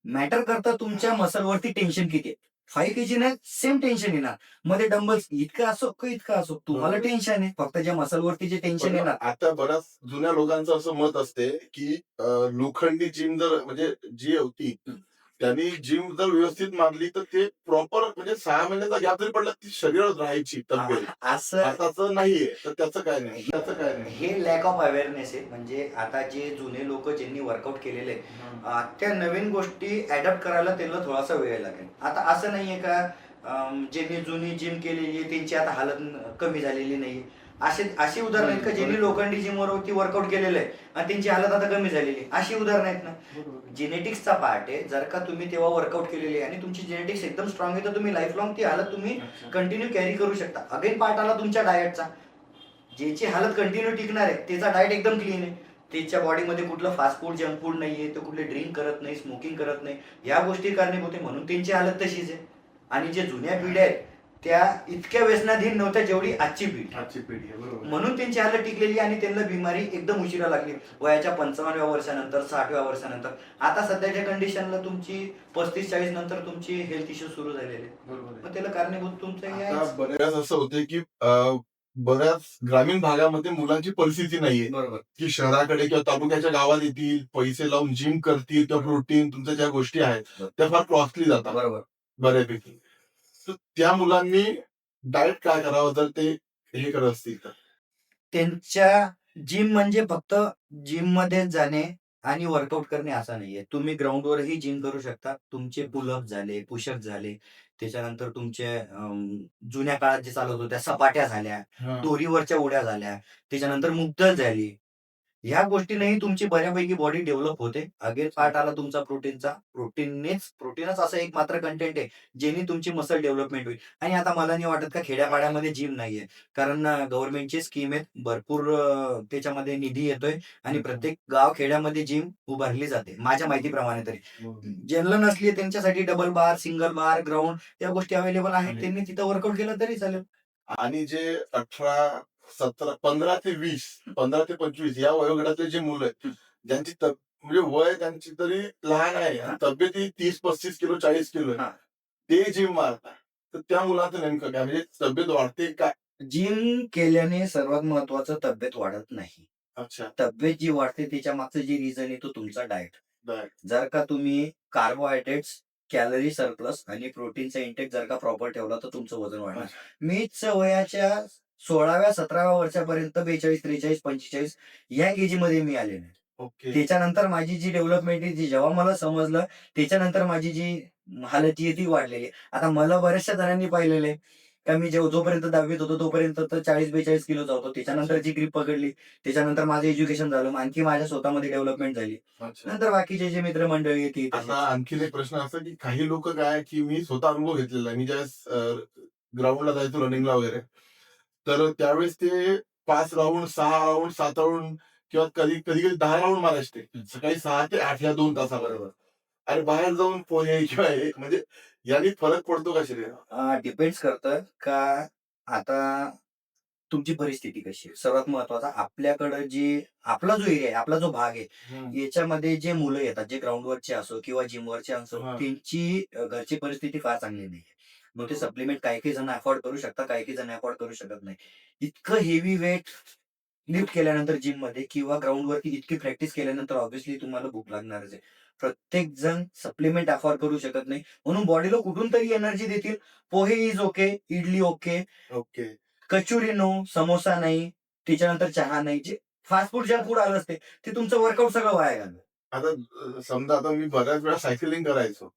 मॅटर करतं तुमच्या मसलवरती टेन्शन किती आहे. 5 केजी नाही, सेम टेन्शन येणार. मध्ये डंबल्स इतकं असो का इतकं असो, तुम्हाला बरोबर. टेन्शन आहे. फक्त ज्या मसलवरती जे टेन्शन पण येणार. आता बऱ्याच जुन्या लोकांचं असं मत असते की लोखंडी जिम जर म्हणजे जी होती, त्यांनी जिम जर व्यवस्थित मारली तर ते प्रॉपर म्हणजे 6 महिन्याचा गॅप जरी पडला ती शरीरात राहायची तब्येत. असं आताचं नाहीये, तर त्याचं काय नाही, त्याचं काय नाही. हे लॅक ऑफ अवेअरनेस आहे. म्हणजे आता जे जुने लोक ज्यांनी वर्कआउट केलेले आहे, त्या नवीन गोष्टी अडॅप्ट करायला त्यांना थोडासा वेळ लागेल. आता असं नाहीये का ज्यांनी जुनी जिम केलेली आहे त्यांची आता हालत कमी झालेली नाही. अशी उदाहरण आहेत का ज्यांनी लोखंडी जिमवरती वर्कआउट केलेलं आहे आणि त्यांची हालत आता कमी झालेली आहे. अशी उदाहरण आहेत ना. जेनेटिक्सचा पार्ट आहे. जर का तुम्ही तेव्हा वर्कआउट केलेली आहे आणि तुमची जेनेटिक्स एकदम स्ट्रॉंग आहे, तर तुम्ही लाईफ लॉंग ती हालत तुम्ही कंटिन्यू कॅरी करू शकता. अगेन पार्ट आला तुमच्या डाएटचा. ज्याची हालत कंटिन्यू टिकणार आहे त्याचा डाएट एकदम क्लीन आहे. त्याच्या बॉडीमध्ये कुठलं फास्ट फूड जंक फूड नाहीये, तो कुठले ड्रिंक करत नाही, स्मोकिंग करत नाही. या गोष्टी कारणीभूत आहे म्हणून त्यांची हालत तशीच आहे. आणि जे जुन्या पिढ्या आहेत त्या इतक्या व्यसनाधीन नव्हत्या जेवढी आजची पिढी. आजची पिढी आहे, बरोबर. म्हणून त्यांची हालत टिकलेली आणि त्यांना बिमारी एकदम उशिरा लागली. वयाच्या 55व्या वर्षानंतर, 60व्या वर्षानंतर. आता सध्याच्या कंडिशनला तुमची 35-40 नंतर तुमची हेल्थ इश्यू सुरू झालेले आहेत. बरोबर आहे. मग त्याला कारणीभूत तुमचं हे आता आहेच. बऱ्याच असं होते की बऱ्याच ग्रामीण भागामध्ये मुलांची परिस्थिती नाहीये बरोबर. की शहराकडे किंवा तालुक्याच्या गावात येतील, पैसे लावून जिम करतील किंवा प्रोटीन तुमच्या ज्या गोष्टी आहेत त्या फार कॉस्टली जातात बरोबर. बऱ्यापैकी. तर त्या मुलांनी डाएट काय करावं जर ते हे करत असतील तर? त्यांच्या जिम म्हणजे फक्त जिम मध्ये जाणे आणि वर्कआउट करणे असं नाहीये. तुम्ही ग्राउंडवरही जिम करू शकता. तुमचे पुलअप झाले, पुशअप झाले, त्याच्यानंतर तुमचे जुन्या काळात जे चालत होत्या सपाट्या झाल्या, हा. दोरीवरच्या उड्या झाल्या, त्याच्यानंतर मुग्दल झाली. ह्या गोष्टीनेही तुमची बऱ्यापैकी बॉडी डेव्हलप होते. अगेन पार्ट आला तुमचा प्रोटीनचा. प्रोटीनच असं एक मात्र कंटेंट आहे ज्याने तुमची मसल डेव्हलपमेंट होईल. आणि आता मला नाही वाटत का खेड्यापाड्यामध्ये जिम नाहीये. कारण गव्हर्नमेंटची स्कीम आहेत. भरपूर त्याच्यामध्ये निधी येतोय आणि प्रत्येक गाव खेड्यामध्ये जिम उभारली जाते. माझ्या माहितीप्रमाणे तरी. ज्यांना नसली त्यांच्यासाठी डबल बार, सिंगल बार, ग्राउंड या गोष्टी अवेलेबल आहेत. आहे. त्यांनी तिथं वर्कआउट केलं तरी चालेल. आणि जे 18, 17, 15 ते 20, 15 ते 25 या वयोगटातले जे मुलं आहेत, ज्यांची म्हणजे वय त्यांची तरी लहान आहे आणि तब्येत ही 30-35 किलो 40 किलो आहे, ते जिम मारतात. तर त्या मुलाचं नेमकं काय म्हणजे तब्येत वाढते काय? जिम केल्याने सर्वात महत्वाचं तब्येत वाढत नाही. अच्छा. तब्येत जी वाढते त्याच्या मागचं जे रिझन आहे तो तुमचा डाएट. Diet. जर का तुम्ही कार्बोहायड्रेट्स, कॅलरी सरप्लस आणि प्रोटीनचा इंटेक जर का प्रॉपर ठेवला तर तुमचं वजन वाढणार. मीच वयाच्या 16व्या 17व्या वर्षापर्यंत 42, 43, 45 या केजी मध्ये मी आले नाही. ओके. त्याच्यानंतर माझी जी डेव्हलपमेंट आहे, जेव्हा मला समजलं त्याच्यानंतर माझी जी हालत ती वाढलेली आहे. आता मला बऱ्याचशा जणांनी पाहिलेलं आहे, का मी जोपर्यंत 10वीत होतो तोपर्यंत तर 40-42 किलोचा होतो. त्याच्यानंतर जी ग्रिप पकडली, त्याच्यानंतर माझं एज्युकेशन झालं. मग आणखी माझ्या स्वतःमध्ये डेव्हलपमेंट झाली. अच्छा. नंतर बाकीचे जे मित्रमंडळी आहेत ते आता तसेच. आणखीन एक प्रश्न असा की काही लोक काय की मी स्वतः अनुभव घेतलेला आहे. मी ज्यावेळेस ग्राउंडला जायचो रनिंगला वगैरे, तर त्यावेळेस ते 5 राउंड, 6 राउंड, 7 राउंड किंवा कधी-कधी 10 राउंड मारायचे ते. सकाळी 6 ते 8 या 2 तासामध्ये. बरोबर. आणि बाहेर जाऊन पोहे किंवा हे म्हणजे याने फरक पडतो का शरीरावर? डिपेंड्स करतं का आता तुमची परिस्थिती कशी आहे? सर्वात महत्वाचा आपल्याकडं आपला जो एरिया आहे, आपला जो भाग आहे, हं. याच्यामध्ये जे मुलं येतात, जे ग्राउंडवरचे असो किंवा जिमवरचे असो, हां. त्यांची घरची परिस्थिती फार चांगली नाहीये. मग ते सप्लिमेंट काही-काही जण अफोर्ड करू शकतात, काही-काही जण अफोर्ड करू शकत नाही. इतकं हेवी वेट लिफ्ट केल्यानंतर जिममध्ये किंवा ग्राउंडवरती इतकी प्रॅक्टिस केल्यानंतर ऑब्व्हियसली तुम्हाला भूक लागणारच आहे. प्रत्येक जण सप्लिमेंट अफोर्ड करू शकत नाही. म्हणून बॉडीला कुठून तरी एनर्जी देतील. Pohe is okay, idli okay, okay. Kachori no, samosa नाही, त्याच्यानंतर चहा नाही. जे फास्ट फूड, जंक फूड आलं असते, ते तुमचं वर्कआउट सगळं वाया घालवलं. आता समजा आता मी बऱ्याच वेळा सायकलिंग करायचो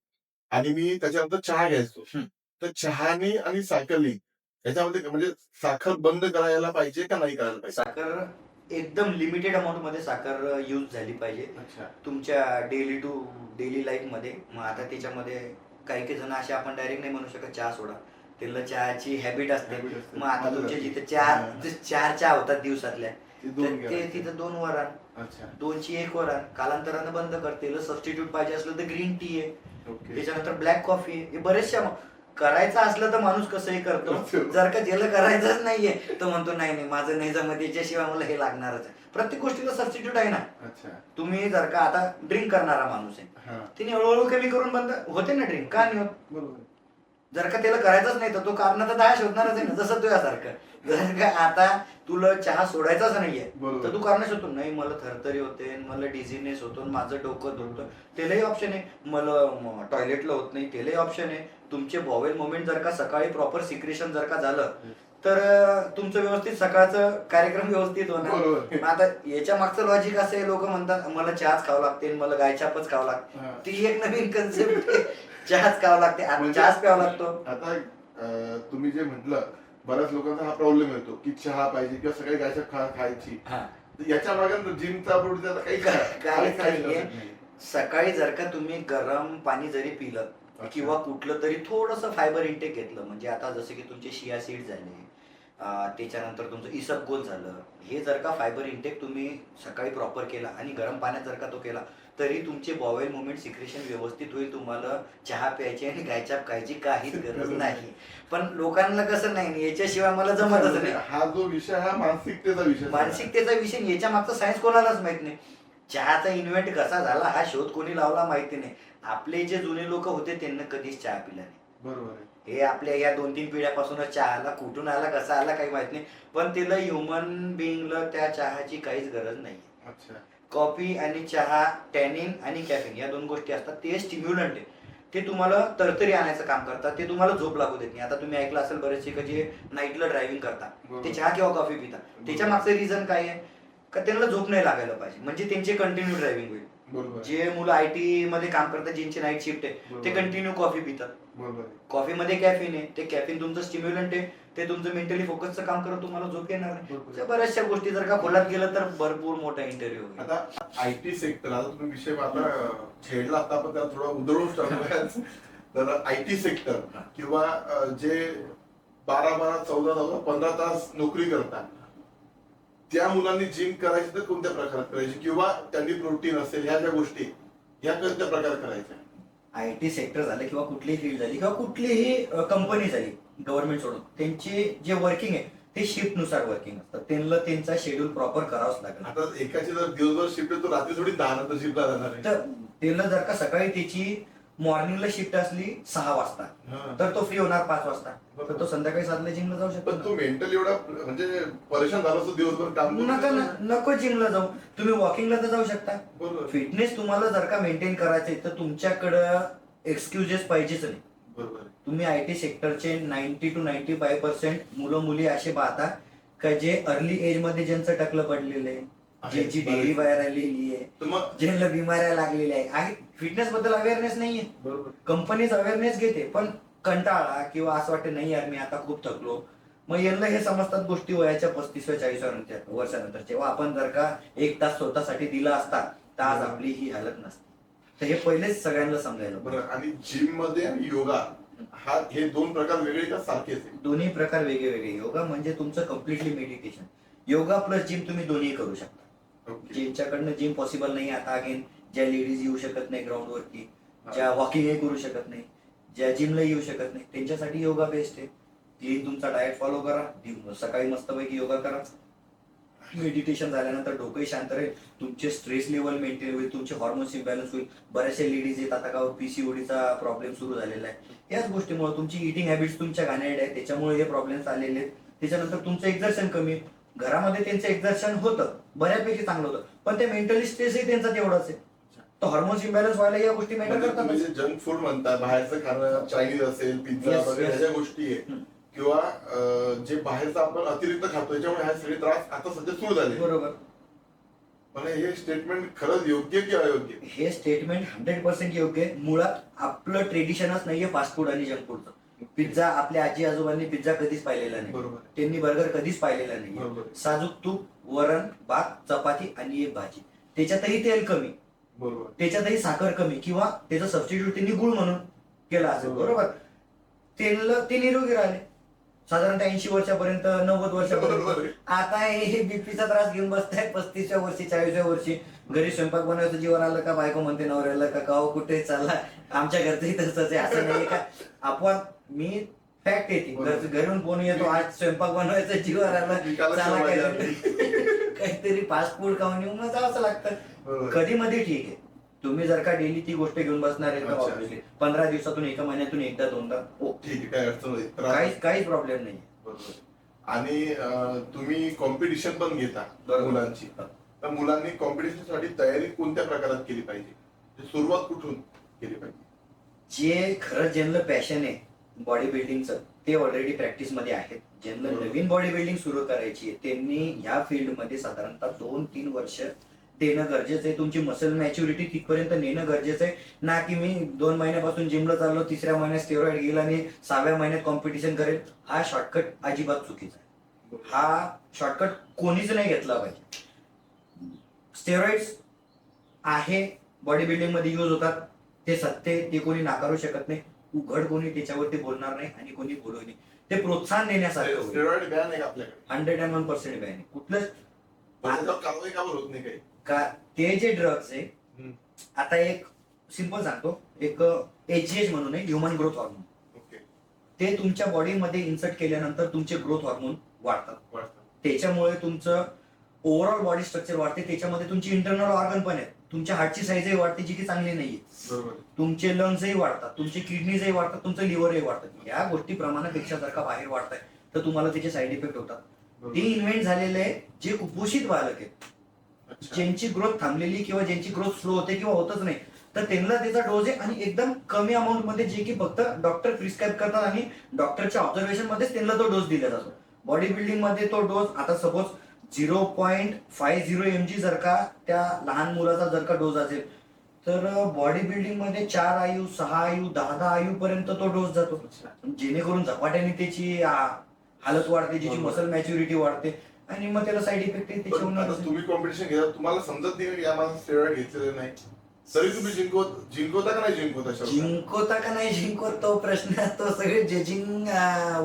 आणि मी त्याच्यानंतर चहा घ्यायचो. हं. तर चहाने आणि सायकलिंग याच्यामध्ये म्हणजे साखर बंद करायला पाहिजे का नाही करायला पाहिजे? साखर एकदम लिमिटेड अमाउंटमध्ये साखर यूज झाली पाहिजे. अच्छा. तुमच्या डेली लाईफमध्ये. मग आता त्याच्यामध्ये काही-काही जण असे आपण डायरेक्ट नाही म्हणू शकत चहा सोडा. त्यांना चहाची हॅबिट असते. Habit असते. मग आता माझं तुमच्या असते. जिथे हां. 4 चहा होतात दिवसातल्या, ते तर 2 ते घ्यायचे. तिथं 2 वर आण. अच्छा. 2ची 1 वर आण. कालांतरानं बंद कर. त्याला सबस्टिट्यूट पाहिजे असलं तर ग्रीन टी आहे. ओके. त्याच्यानंतर ब्लॅक कॉफी आहे. हे बरेचशा करायचं असलं तर माणूस कसंही करतो. करतो. जर का ज्याला करायचंच नाहीये, तर म्हणतो नाही, नाही माझं नाही जमत, याच्याशिवाय मला हे लागणारच आहे. प्रत्येक गोष्टीला सबस्टिट्यूट आहे ना. अच्छा. तुम्ही जर का आता ड्रिंक करणारा माणूस आहे, हां. तिने हळूहळू कमी करून बंद होते ना ड्रिंक, का नाही होत? बरोबर. जर का त्याला करायचंच नाही तर तो कारण तर 10 शोधणारच आहे ना, जसं तुझ्यासारखं. जर का आता तुला चहा सोडायचाच नाहीये, बरोबर. तर तू कारण शोधतो, नाही मला थरथरी होते, मला डिझीनेस होतो, माझं डोकं दुखतं. त्यालाही ऑप्शन आहे. मला टॉयलेटला होत नाही, त्यालाही ऑप्शन आहे. तुमचे बॉवेल मुवमेंट जर का सकाळी प्रॉपर सिक्रेशन जर का झालं, तर तुमचं व्यवस्थित सकाळचं कार्यक्रम व्यवस्थित होणार. बरोबर. मग आता याच्या मागचं लॉजिक असं आहे, लोक म्हणतात मला चहाच खावं लागते, मला गायछापच खावं लागते. हां. ती एक नवीन कन्सेप्ट आहे. चहाच खावं लागते, आता म्हणजे चहाच प्यावा लागतो. आता तुम्ही जे म्हटलं, बऱ्याच लोकांचा हा प्रॉब्लेम येतो की चहा पाहिजे किंवा सगळी गायच्या खायची. तर याच्या मागे जिमचा पुढे काही काहीच नाहीये. नाही. सकाळी जर का तुम्ही गरम पाणी जरी पिलं अच्छा. किंवा कुठलं तरी थोडंसं फायबर इंटेक घेतलं, म्हणजे आता जसं की तुमचे शिया सीड झाले, त्याच्यानंतर तुमचं इसबगोल झालं, हे जर का फायबर इंटेक तुम्ही सकाळी प्रॉपर केला आणि गरम पाण्यात जर का तो केला, तरी तुमचे बॉवेल मुवमेंट सिक्रेशन व्यवस्थित होईल. तुम्हाला चहा प्यायची आणि गायछाप खायची काहीच गरज नाही. पण लोकांना कसं नाही, याच्याशिवाय मला जमतच नाही. हा जो विषय हा मानसिकतेचा विषय झाला. मानसिकतेचा विषय, याच्या मागचा सायन्स कोणालाच माहित नाही. चहाचा इन्व्हेंट कसा झाला हा शोध कोणी लावला माहिती नाही. आपले जे जुने लोक होते त्यांना कधीच चहा पिला नाही. बरोबर आहे. हे आपल्या या 2-3 पिढ्यापासूनच चहा आला, कुठून आला, कसा आला काही माहित नाही. पण तिला ह्युमन बिईंगला त्या चहाची काहीच गरज नाही. अच्छा. कॉफी आणि चहा, टॅनिन आणि कॅफिन या 2 गोष्टी असतात. ते स्टिम्युलंट आहे. ते तुम्हाला तरतरी आणायचं काम करतात. ते तुम्हाला झोप लागू देत नाही. आता तुम्ही ऐकलं असेल बरेचसे का जे नाईटला ड्रायव्हिंग करतात, बरोबर. ते चहा किंवा कॉफी पितात. त्याच्या मागचं रिझन काय आहे? का त्यांना झोप नाही लागायला पाहिजे, म्हणजे त्यांची कंटिन्यू ड्रायव्हिंग होईल. बरोबर आहे. जे मुलं आयटी मध्ये काम करतात, ज्यांची नाईट शिफ्ट आहे, ते बरोबर. कंटिन्यू कॉफी पितात. बरोबर आहे. कॉफीमध्ये कॅफिन आहे. ते कॅफिन तुमचं स्टिम्युलंट आहे. ते तुमचं मेंटली फोकसचं काम करत तुम्हाला झोप येणार नाही. बरोबर आहे. त्या बऱ्याचशा गोष्टी जर का खोलात गेलं तर भरपूर मोठा इंटरव्ह्यू होईल. आता आयटी सेक्टर, आता तुम्ही विषय आता छेडला, आता आपण त्याला थोडा उधळून टाकूया. तर आयटी सेक्टर किंवा जे 12-12, 14-14, 15 तास नोकरी करतात, त्या मुलांनी जिम करायची तर कोणत्या प्रकारात करायची, किंवा त्यांनी प्रोटीन असेल ह्या ज्या गोष्टी ह्या कोणत्या प्रकारे करायच्या? आयटी सेक्टर झालं किंवा कुठलीही फील्ड झाली किंवा कुठलीही कंपनी झाली गव्हर्नमेंट सोडून, त्यांचे जे वर्किंग आहे ते शिफ्ट नुसार वर्किंग असतं. त्यांना त्यांचा शेड्यूल प्रॉपर करावाच लागेल. आता एकाची जर दिवसभर शिफ्ट आहे, तो रात्री थोडी 10 नंतर शिफ्टला जाणार आहे. तर त्याला जर का सकाळी त्याची मॉर्निंगला शिफ्ट असली 6 वाजता, हां. तर तो फ्री होणार 5 वाजता, तर तो संध्याकाळी 7ला जिमला जाऊ शकतो पण ना. तू मेंटली एवढा म्हणजे परेशान झाला असतो दिवसभर काम करून. नको जिमला जाऊ, तुम्ही वॉकिंगला तर जाऊ शकता. बरोबर. फिटनेस तुम्हाला जर का मेंटेन करायचंय तर तुमच्याकडं एक्सक्युजेस पाहिजेच नाही. बरोबर आहे. तुम्ही आयटी सेक्टरचे 90 to 95% मुलं मुली असे पाहता का जे अर्ली एज मध्ये ज्यांचं टकलं पडलेलं आहे, ज्यांची बरेच. डेअरी बाहेर आलेली आहे, तर मग ज्यांना बिमाऱ्या लागलेल्या आहे. फिटनेस बद्दल अवेअरनेस नाहीये. बरोबर. कंपनीज अवेअरनेस घेते, पण कंटाळा किंवा असं वाटतं नाही यार मी आता खूप थकलो. मग यांना हे समजतात गोष्टी वयाच्या 35-40 वर्षानंतर. जेव्हा आपण जर का 1 तास स्वतःसाठी दिला असता, तर आज आपली ही हालत नसते. तर हे पहिलेच सगळ्यांना समजायला पाहिजे. बरं, आणि जिम मध्ये आणि योगा हे 2 प्रकार वेगळे का सारखेच आहे? दोन्ही प्रकार वेगळे. योगा म्हणजे तुमचं completely meditation. Yoga plus gym तुम्ही दोन्ही करू शकता. ओके. ज्यांच्याकडनं जिम पॉसिबल नाही, आता अगेन ज्या लेडीज येऊ शकत नाही ग्राउंडवरती, हा. ज्या वॉकिंगही करू शकत नाही, ज्या जिमला येऊ शकत नाही, त्यांच्यासाठी योगा बेस्ट आहे. क्लीन तुमचा डाएट फॉलो करा, सकाळी मस्तपैकी योगा करा. मेडिटेशन झाल्यानंतर डोकंही शांत राहील, तुमचे स्ट्रेस लेवल मेंटेन होईल, तुमचे हॉर्मोन्स इम्बॅलन्स होईल. बऱ्याचशा लेडीज आहेत आता का पीसीओडीचा प्रॉब्लेम सुरू झालेला आहे. याच गोष्टीमुळे तुमची इटिंग हॅबिट्स तुमच्या घाणेरड्या आहेत, त्याच्यामुळे हे प्रॉब्लेम्स आलेले आहेत. त्याच्यानंतर तुमचं एक्झर्शन कमी आहे. घरामध्ये त्यांचं एक्झर्शन होतं, बऱ्यापैकी चांगलं होतं, पण ते मेंटली स्ट्रेसही त्यांचा तेवढाच आहे. तर हॉर्मोन्स इम्बॅलन्स व्हायला या गोष्टी मॅटर म्हणजे करतात. तुम्ही जे जंक फूड म्हणता, बाहेरचं खाणं, चायनीज असेल, पिझ्झा Yes, वगैरे yes. ज्या गोष्टी आहे, हम्म. किंवा जे बाहेरचं आपण अतिरिक्त खातो याच्यामुळे हा सगळे त्रास आता सध्या सुरू झाले. बरोबर. पण हे स्टेटमेंट खरंच योग्य की अयोग्य? हे स्टेटमेंट 100% योग्य आहे. मुळात आपलं ट्रेडिशनच नाहीये फास्ट फूड आणि जंक फूडचं. पिझ्झा, आपल्या आजी आजोबांनी पिझ्झा कधीच पाहिलेला नाही, बरोबर. त्यांनी बर्गर कधीच पाहिलेला नाही. बरोबर. साजूक तूप, वरण, भात, चपाती आणि एक भाजी, त्याच्यातही तेल कमी, बरोबर. त्याच्यातही साखर कमी, किंवा त्याचं सबस्टिट्यूट त्यांनी गुळ म्हणून केला असेल. बरोबर. बरोबर. ते निरोगी राहिले साधारणतः 80 वर्षापर्यंत, 90 वर्षापर्यंत. बरोबर. आता हे बीपीचा त्रास घेऊन बसताय 35व्या वर्षी, 40व्या वर्षी. घरी स्वयंपाक बनवायचं जीवन आलं का बायको म्हणते नवऱ्याला का काहो कुठे चालला. आमच्या घरचंही तसंच आहे. असं नाही का आपण, मी फॅक्ट येते बरोबर. घरून फोन येतो, आज स्वयंपाक बनवायचं जीवन आलं, निकालच चला समजला काहीतरी फास्ट फूड खाऊन येऊन मग जावंच लागतं. बरोबर. कधी मध्ये ठीक आहे, तुम्ही जर का डेली ती गोष्ट घेऊन बसणार आहे तर अच्छा. ऑब्व्हियसली 15 दिवसातून, 1 महिन्यातून एकदा दोनदा ठीक आहे, काय अडचण नाही. त्रास- काहीच प्रॉब्लेम नाही. बरोबर. आणि तुम्ही कॉम्पिटिशन पण घेता बरोबर. मुलांची, तर मुलांनी कॉम्पिटिशन साठी तयारी कोणत्या प्रकारात केली पाहिजे? म्हणजे सुरुवात कुठून केली पाहिजे? जे खरं ज्यांना पॅशन आहे बॉडी बिल्डिंगचं, ते ऑलरेडी प्रॅक्टिस मध्ये आहेत. ज्यांना बरोबर. नवीन बॉडी बिल्डिंग सुरू करायची आहे त्यांनी ह्या फील्डमध्ये साधारणतः 2-3 वर्ष देणं गरजेचं आहे. तुमची मसल मॅच्युरिटी तिथपर्यंत नेणं गरजेचं आहे. ना की मी 2 महिन्यापासून जिमला चाललो, 3ऱ्या महिन्यात स्टेरॉइड गेला आणि 6व्या महिन्यात कॉम्पिटिशन करेल. हा शॉर्टकट अजिबात चुकीचा आहे. हा शॉर्टकट कोणीच नाही घेतला पाहिजे. स्टेरॉइड्स आहे, बॉडी बिल्डिंग मध्ये यूज होतात, ते सत्य आहे, ते कोणी नाकारू शकत नाही. उघड कोणी त्याच्यावरती बोलणार नाही आणि कोणी बोलू नाही. ते प्रोत्साहन देण्यासारखं होईल. स्टेरॉइड बॅन आहे का आपल्याकडे? 101% बॅन आहे. कुठलंच पण त्याच्यावर कारवाई का बरं होत नाही काही? का, ते जे ड्रग्स आहे, हम्म. आता एक सिंपल सांगतो, एक HGH म्हणून आहे, ह्युमन ग्रोथ हॉर्मोन. ओके. ते तुमच्या बॉडीमध्ये इन्सर्ट केल्यानंतर तुमचे ग्रोथ हॉर्मोन वाढतात. वाटतं. त्याच्यामुळे तुमचं ओव्हरऑल बॉडी स्ट्रक्चर वाढते. त्याच्यामध्ये तुमची इंटरनल ऑर्गन पण आहेत. तुमच्या हार्टची साईजही वाढते, जी की चांगली नाहीये. बरोबर. तुमचे लंग्सही वाढतात, तुमचे किडनीजही वाढतात, तुमचं लिव्हरही वाढतात. या गोष्टी प्रमाणापेक्षा जर का बाहेर वाढताय तर तुम्हाला त्याचे साईड इफेक्ट होतात. ते बरोबर. इन्व्हेंट झालेले आहे जे कुपोषित बालक आहेत, अच्छा. ज्यांची ग्रोथ थांबलेली किंवा ज्यांची ग्रोथ स्लो होते किंवा होतच नाही, तर त्यांना त्याचा डोस आहे आणि एकदम कमी अमाऊंट मध्ये, जे की फक्त डॉक्टर प्रिस्क्राईब करतात आणि डॉक्टरच्या ऑब्झर्वेशन मध्येच त्यांना तो डोस दिला जातो. बॉडी बिल्डिंग मध्ये तो डोस, आता सपोज 0.50 mg जर का त्या लहान मुलाचा जर का डोस असेल, तर बॉडी बिल्डिंग मध्ये 4 आयु, 6 आयु, 10 आयु पर्यंत तो डोस जातो. जेणेकरून झपाट्याने त्याची हालत वाढते, ज्याची बरोबर. मसल मॅच्युरिटी वाढते आणि मग त्याला साईड इफेक्ट आहे. पण आता त्याच्यावर तुम्ही कॉम्पिटिशन घेता, तुम्हाला समजत नाही की आम्हाला स्टेरॉइड घेतलेलं नाही, तरी तुम्ही जिंकवता का नाही जिंकवता? जिंकवता का नाही जिंकवत तो प्रश्न, तो सगळे जजिंग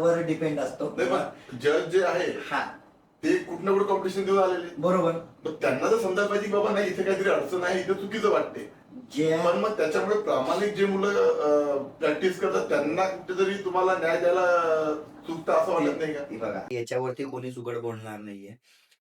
वर डिपेंड असतो. नाही, पण जज जे आहे हा, ते कुठं ना कुठं कॉम्पिटिशन देऊन आलेले, बरोबर. मग त्यांना जर समजायला पाहिजे की बाबा नाही, इथे काहीतरी अडचण आहे, इथे चुकीचं वाटते. जे पण मग त्याच्यामुळे प्रामाणिक जे मुलं प्रॅक्टिस करतात त्यांना कुठेतरी तुम्हाला न्याय द्यायला चुकतं असं वाटत नाही का? हे बघा, याच्यावरती कोणीच उघड बोलणार नाहीये,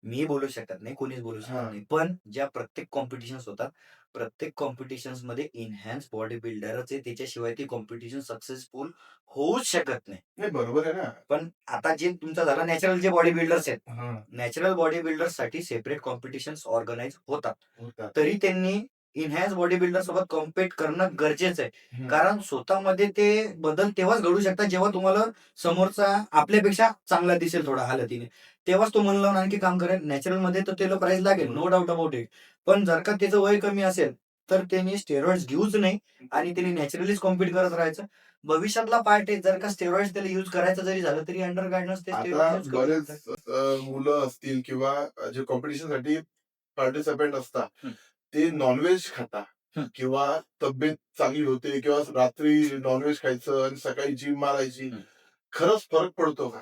मी बोलू शकत नाही, कोणीच बोलू शकत हा. नाही. पण ज्या प्रत्येक कॉम्पिटिशन्स होतात, प्रत्येक कॉम्पिटिशन्स मध्ये इनहॅन्स बॉडी बिल्डरच आहे, त्याच्याशिवाय ती कॉम्पिटिशन सक्सेसफुल होऊच शकत नाही. नाही, बरोबर आहे ना. पण आता जे तुमचा झाला नॅचरल, जे बॉडी बिल्डर्स आहेत, हा. नॅचरल बॉडी बिल्डर्स साठी सेपरेट कॉम्पिटिशन्स ऑर्गनाइज होतात. होतात. तरी त्यांनी इनहॅन्स बॉडी बिल्डर सोबत कॉम्पीट करणं गरजेचं आहे. हम्म. कारण स्वतःमध्ये ते बदल तेव्हाच घडू शकतात जेव्हा तुम्हाला समोरचा आपल्यापेक्षा चांगला दिसेल थोडा हालतीने. तेव्हाच तो मन लावून आणखी काम करेल. नॅचरल मध्ये तर त्याला प्राइस लागेल, नो डाऊट अबाउट इट. पण जर का त्याचं वय कमी असेल तर त्यांनी स्टेरॉइड्स घेऊच नाही आणि त्यांनी नॅचरलीच कॉम्पीट करत राहायचं. भविष्यातला पार्ट आहे, जर का स्टेरॉइड्स त्याला युज करायचं जरी झालं तरी अंडर गार्डन्स ते आता स्टेरॉइड्स युज करू बरेच शकतात. मुलं असतील किंवा जे कॉम्पिटिशन साठी पार्टिसिपेंट असतात हम्म. ते नॉनव्हेज खाता हम्म. किंवा तब्येत चांगली होते किंवा रात्री नॉनव्हेज खायचं आणि सकाळी जिम मारायची. हम्म. खरंच फरक पडतो का?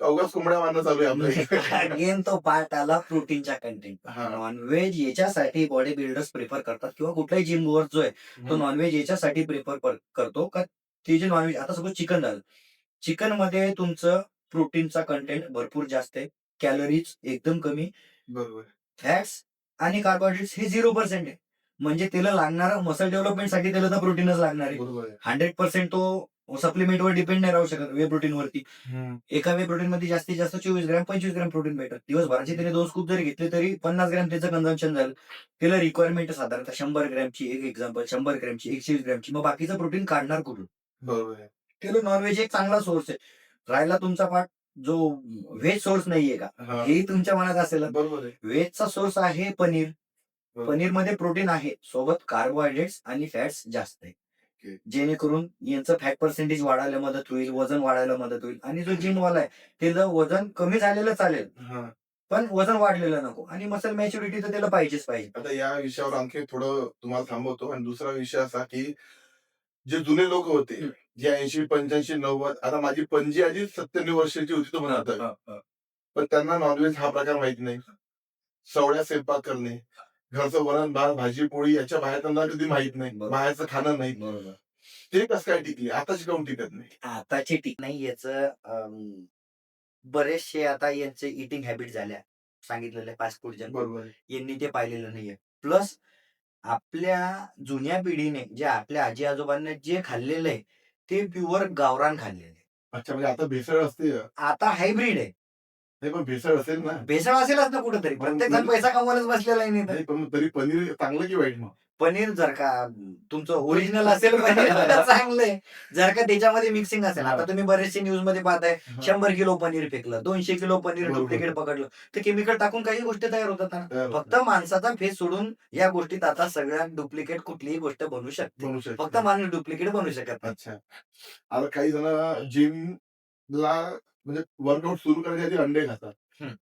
का उगाच कोंबड्या मारणं चालू आहे आपल्या इकडे? अगेन तो पार्ट आला प्रोटीनच्या कंटेंट. हा. नॉनव्हेज याच्यासाठी बॉडी बिल्डर्स प्रिफर करतात किंवा कुठलाही जिम गोअर जो आहे तो हम्म. नॉनव्हेज याच्यासाठी प्रिफर करतो का ते जे नॉनव्हेज आता सपोज चिकन झालं. चिकन मध्ये तुमचं प्रोटीनचा कंटेंट भरपूर जास्त आहे. कॅलरीज एकदम कमी, बरोबर. फॅट्स आणि कार्बोहायड्रेट्स हे 0% आहे. म्हणजे त्याला लागणारं मसल डेव्हलपमेंटसाठी त्याला तर प्रोटीनच लागणार आहे. बरोबर आहे. 100% तो सप्लिमेंटवर डिपेंड नाही राहू शकत वे प्रोटीनवरती. हम्म. एका वे प्रोटीन मध्ये जास्तीत जास्त 24 ग्रॅम 25 ग्रॅम प्रोटीन भेटत. दिवसभराचे त्याने 2 स्कूप जरी घेतले तरी 50 ग्रॅम त्याचं कन्झम्पशन झालं. त्याला रिक्वायरमेंट साधारणतः 100 ग्रॅमची, एक एक्झाम्पल 100 ग्रॅमची, 120 ग्रॅमची. मग बाकीचं प्रोटीन काढणार कुठून? बरोबर आहे. त्याला नॉनव्हेज एक चांगला सोर्स आहे. राहिला तुमचा पार्ट जो व्हेज सोर्स नाहीये का? हा. हेही तुमच्या मनात असेल. बरोबर आहे. व्हेजचा सोर्स आहे पनीर. बरोबर. पनीरमध्ये प्रोटीन आहे, सोबत कार्बोहायड्रेट्स आणि फॅट्स जास्त आहे. ओके. जेणेकरून यांचं फॅट पर्सेंटेज वाढायला मदत होईल, वजन वाढायला मदत होईल. आणि जो जिमवाला आहे त्याचं वजन कमी झालेलं चालेल, हा. पण वजन वाढलेलं नको. आणि मसल मॅच्युरिटी तर त्याला पाहिजेच पाहिजे. आता या विषयावर आणखी थोडं तुम्हाला थांबवतो आणि दुसरा विषय असा की जे जुने लोक होते हम्म. जे 80, 85, 90, आता माझी पणजी आजी 97 वर्षाची होती तो म्हणत आहे. पण त्यांना नॉनव्हेज हा प्रकार माहित नाही. सवड्या स्वयंपाक करणे, घरचं वरण भात भाजी पोळी याच्या बाहेर त्यांना कधी माहित नाही. बरोबर. बाहेरचं खाणं नाही. बरोबर. ते कसं काय टिकले? आताच काऊन टिकत नाही? आताचे टिक नाही याचं बरेचसे आता यांचे इटिंग हॅबिट झाल्या सांगितलेल्या फास्ट फूड जंक बरोबर आहे. यांनी ते पाहिलेलं नाहीये. प्लस आपल्या जुन्या पिढीने जे आपल्या आजी आजोबांनी जे खाल्लेलं आहे ते प्युअर गावरान खाल्लेलं आहे. अच्छा, म्हणजे आता भेसळ असते. आता हायब्रिड आहे. नाही पण भेसळ असेल ना. भेसळ असेलच ना कुठेतरी. प्रत्येक जण पैसा कमवायलाच बसलेला आहे नाही तर. नाही पण तरी पनीर चांगलं की वाईट मग? पनीर जर का तुमचं ओरिजिनल असेल पनीर तर चांगलं आहे. जर का त्याच्यामध्ये मिक्सिंग असेल, आता तुम्ही बरेचसे न्यूज मध्ये पाहताय हा. 100 किलो पनीर फेकलं, 200 किलो पनीर बरोबर. डुप्लिकेट पकडलं. ते केमिकल टाकून काही गोष्टी तयार होतात ना. तयार फक्त होतात. माणसाचा फेस सोडून या गोष्टीत आता सगळ्यात डुप्लिकेट कुठलीही गोष्ट बनू शकते. बनवू शकते. फक्त माणूस डुप्लिकेट बनू शकत नाही. अच्छा. आता काही जण जिमला म्हणजे वर्कआउट सुरू करण्याच्या आधी अंडे खातात. हम्म.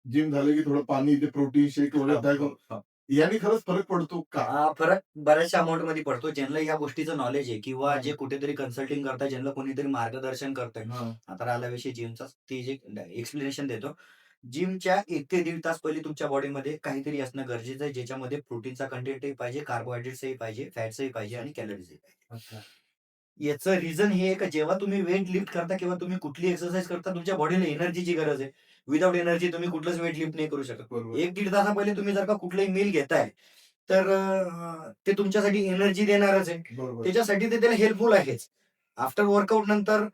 जिम झालं की थोडं पाणी ते प्रोटीन शेक वगैरे तयार करून हा. याने खरंच फरक पडतो का? फरक बऱ्याचशा अमाऊंट मध्ये पडतो. ज्यांना या गोष्टीचं नॉलेज आहे किंवा हा. जे कुठेतरी कन्सल्टिंग करताय, ज्यांना कोणीतरी मार्गदर्शन करतंय. हा. आता राहिला विषय जिमचा, ते जे एक्सप्लेनेशन देतो. जिमच्या 1 ते 1.5 तास पहिले तुमच्या बॉडीमध्ये काहीतरी असणं गरजेचं आहे, ज्याच्यामध्ये प्रोटीनचा कंटेंटही पाहिजे, कार्बोहायड्रेट्सही पाहिजे, फॅट्सही पाहिजे आणि कॅलरीजही पाहिजे. अच्छा. याचं रिझन हे आहे का जेव्हा तुम्ही वेट लिफ्ट करता किंवा तुम्ही कुठली एक्सरसाइज करता, तुमच्या बॉडीला एनर्जीची गरज आहे. विदाऊट एनर्जी तुम्ही कुठलंच वेट लिफ्ट नाही करू शकत. बरोबर. 1-1.5 तासा पहिले तुम्ही जर का कुठलंही मील घेताय, तर ते तुमच्यासाठी एनर्जी देणारच आहे. बरोबर. त्याच्यासाठी ते त्याला हेल्पफुल आहेच. आफ्टर वर्कआउट नंतर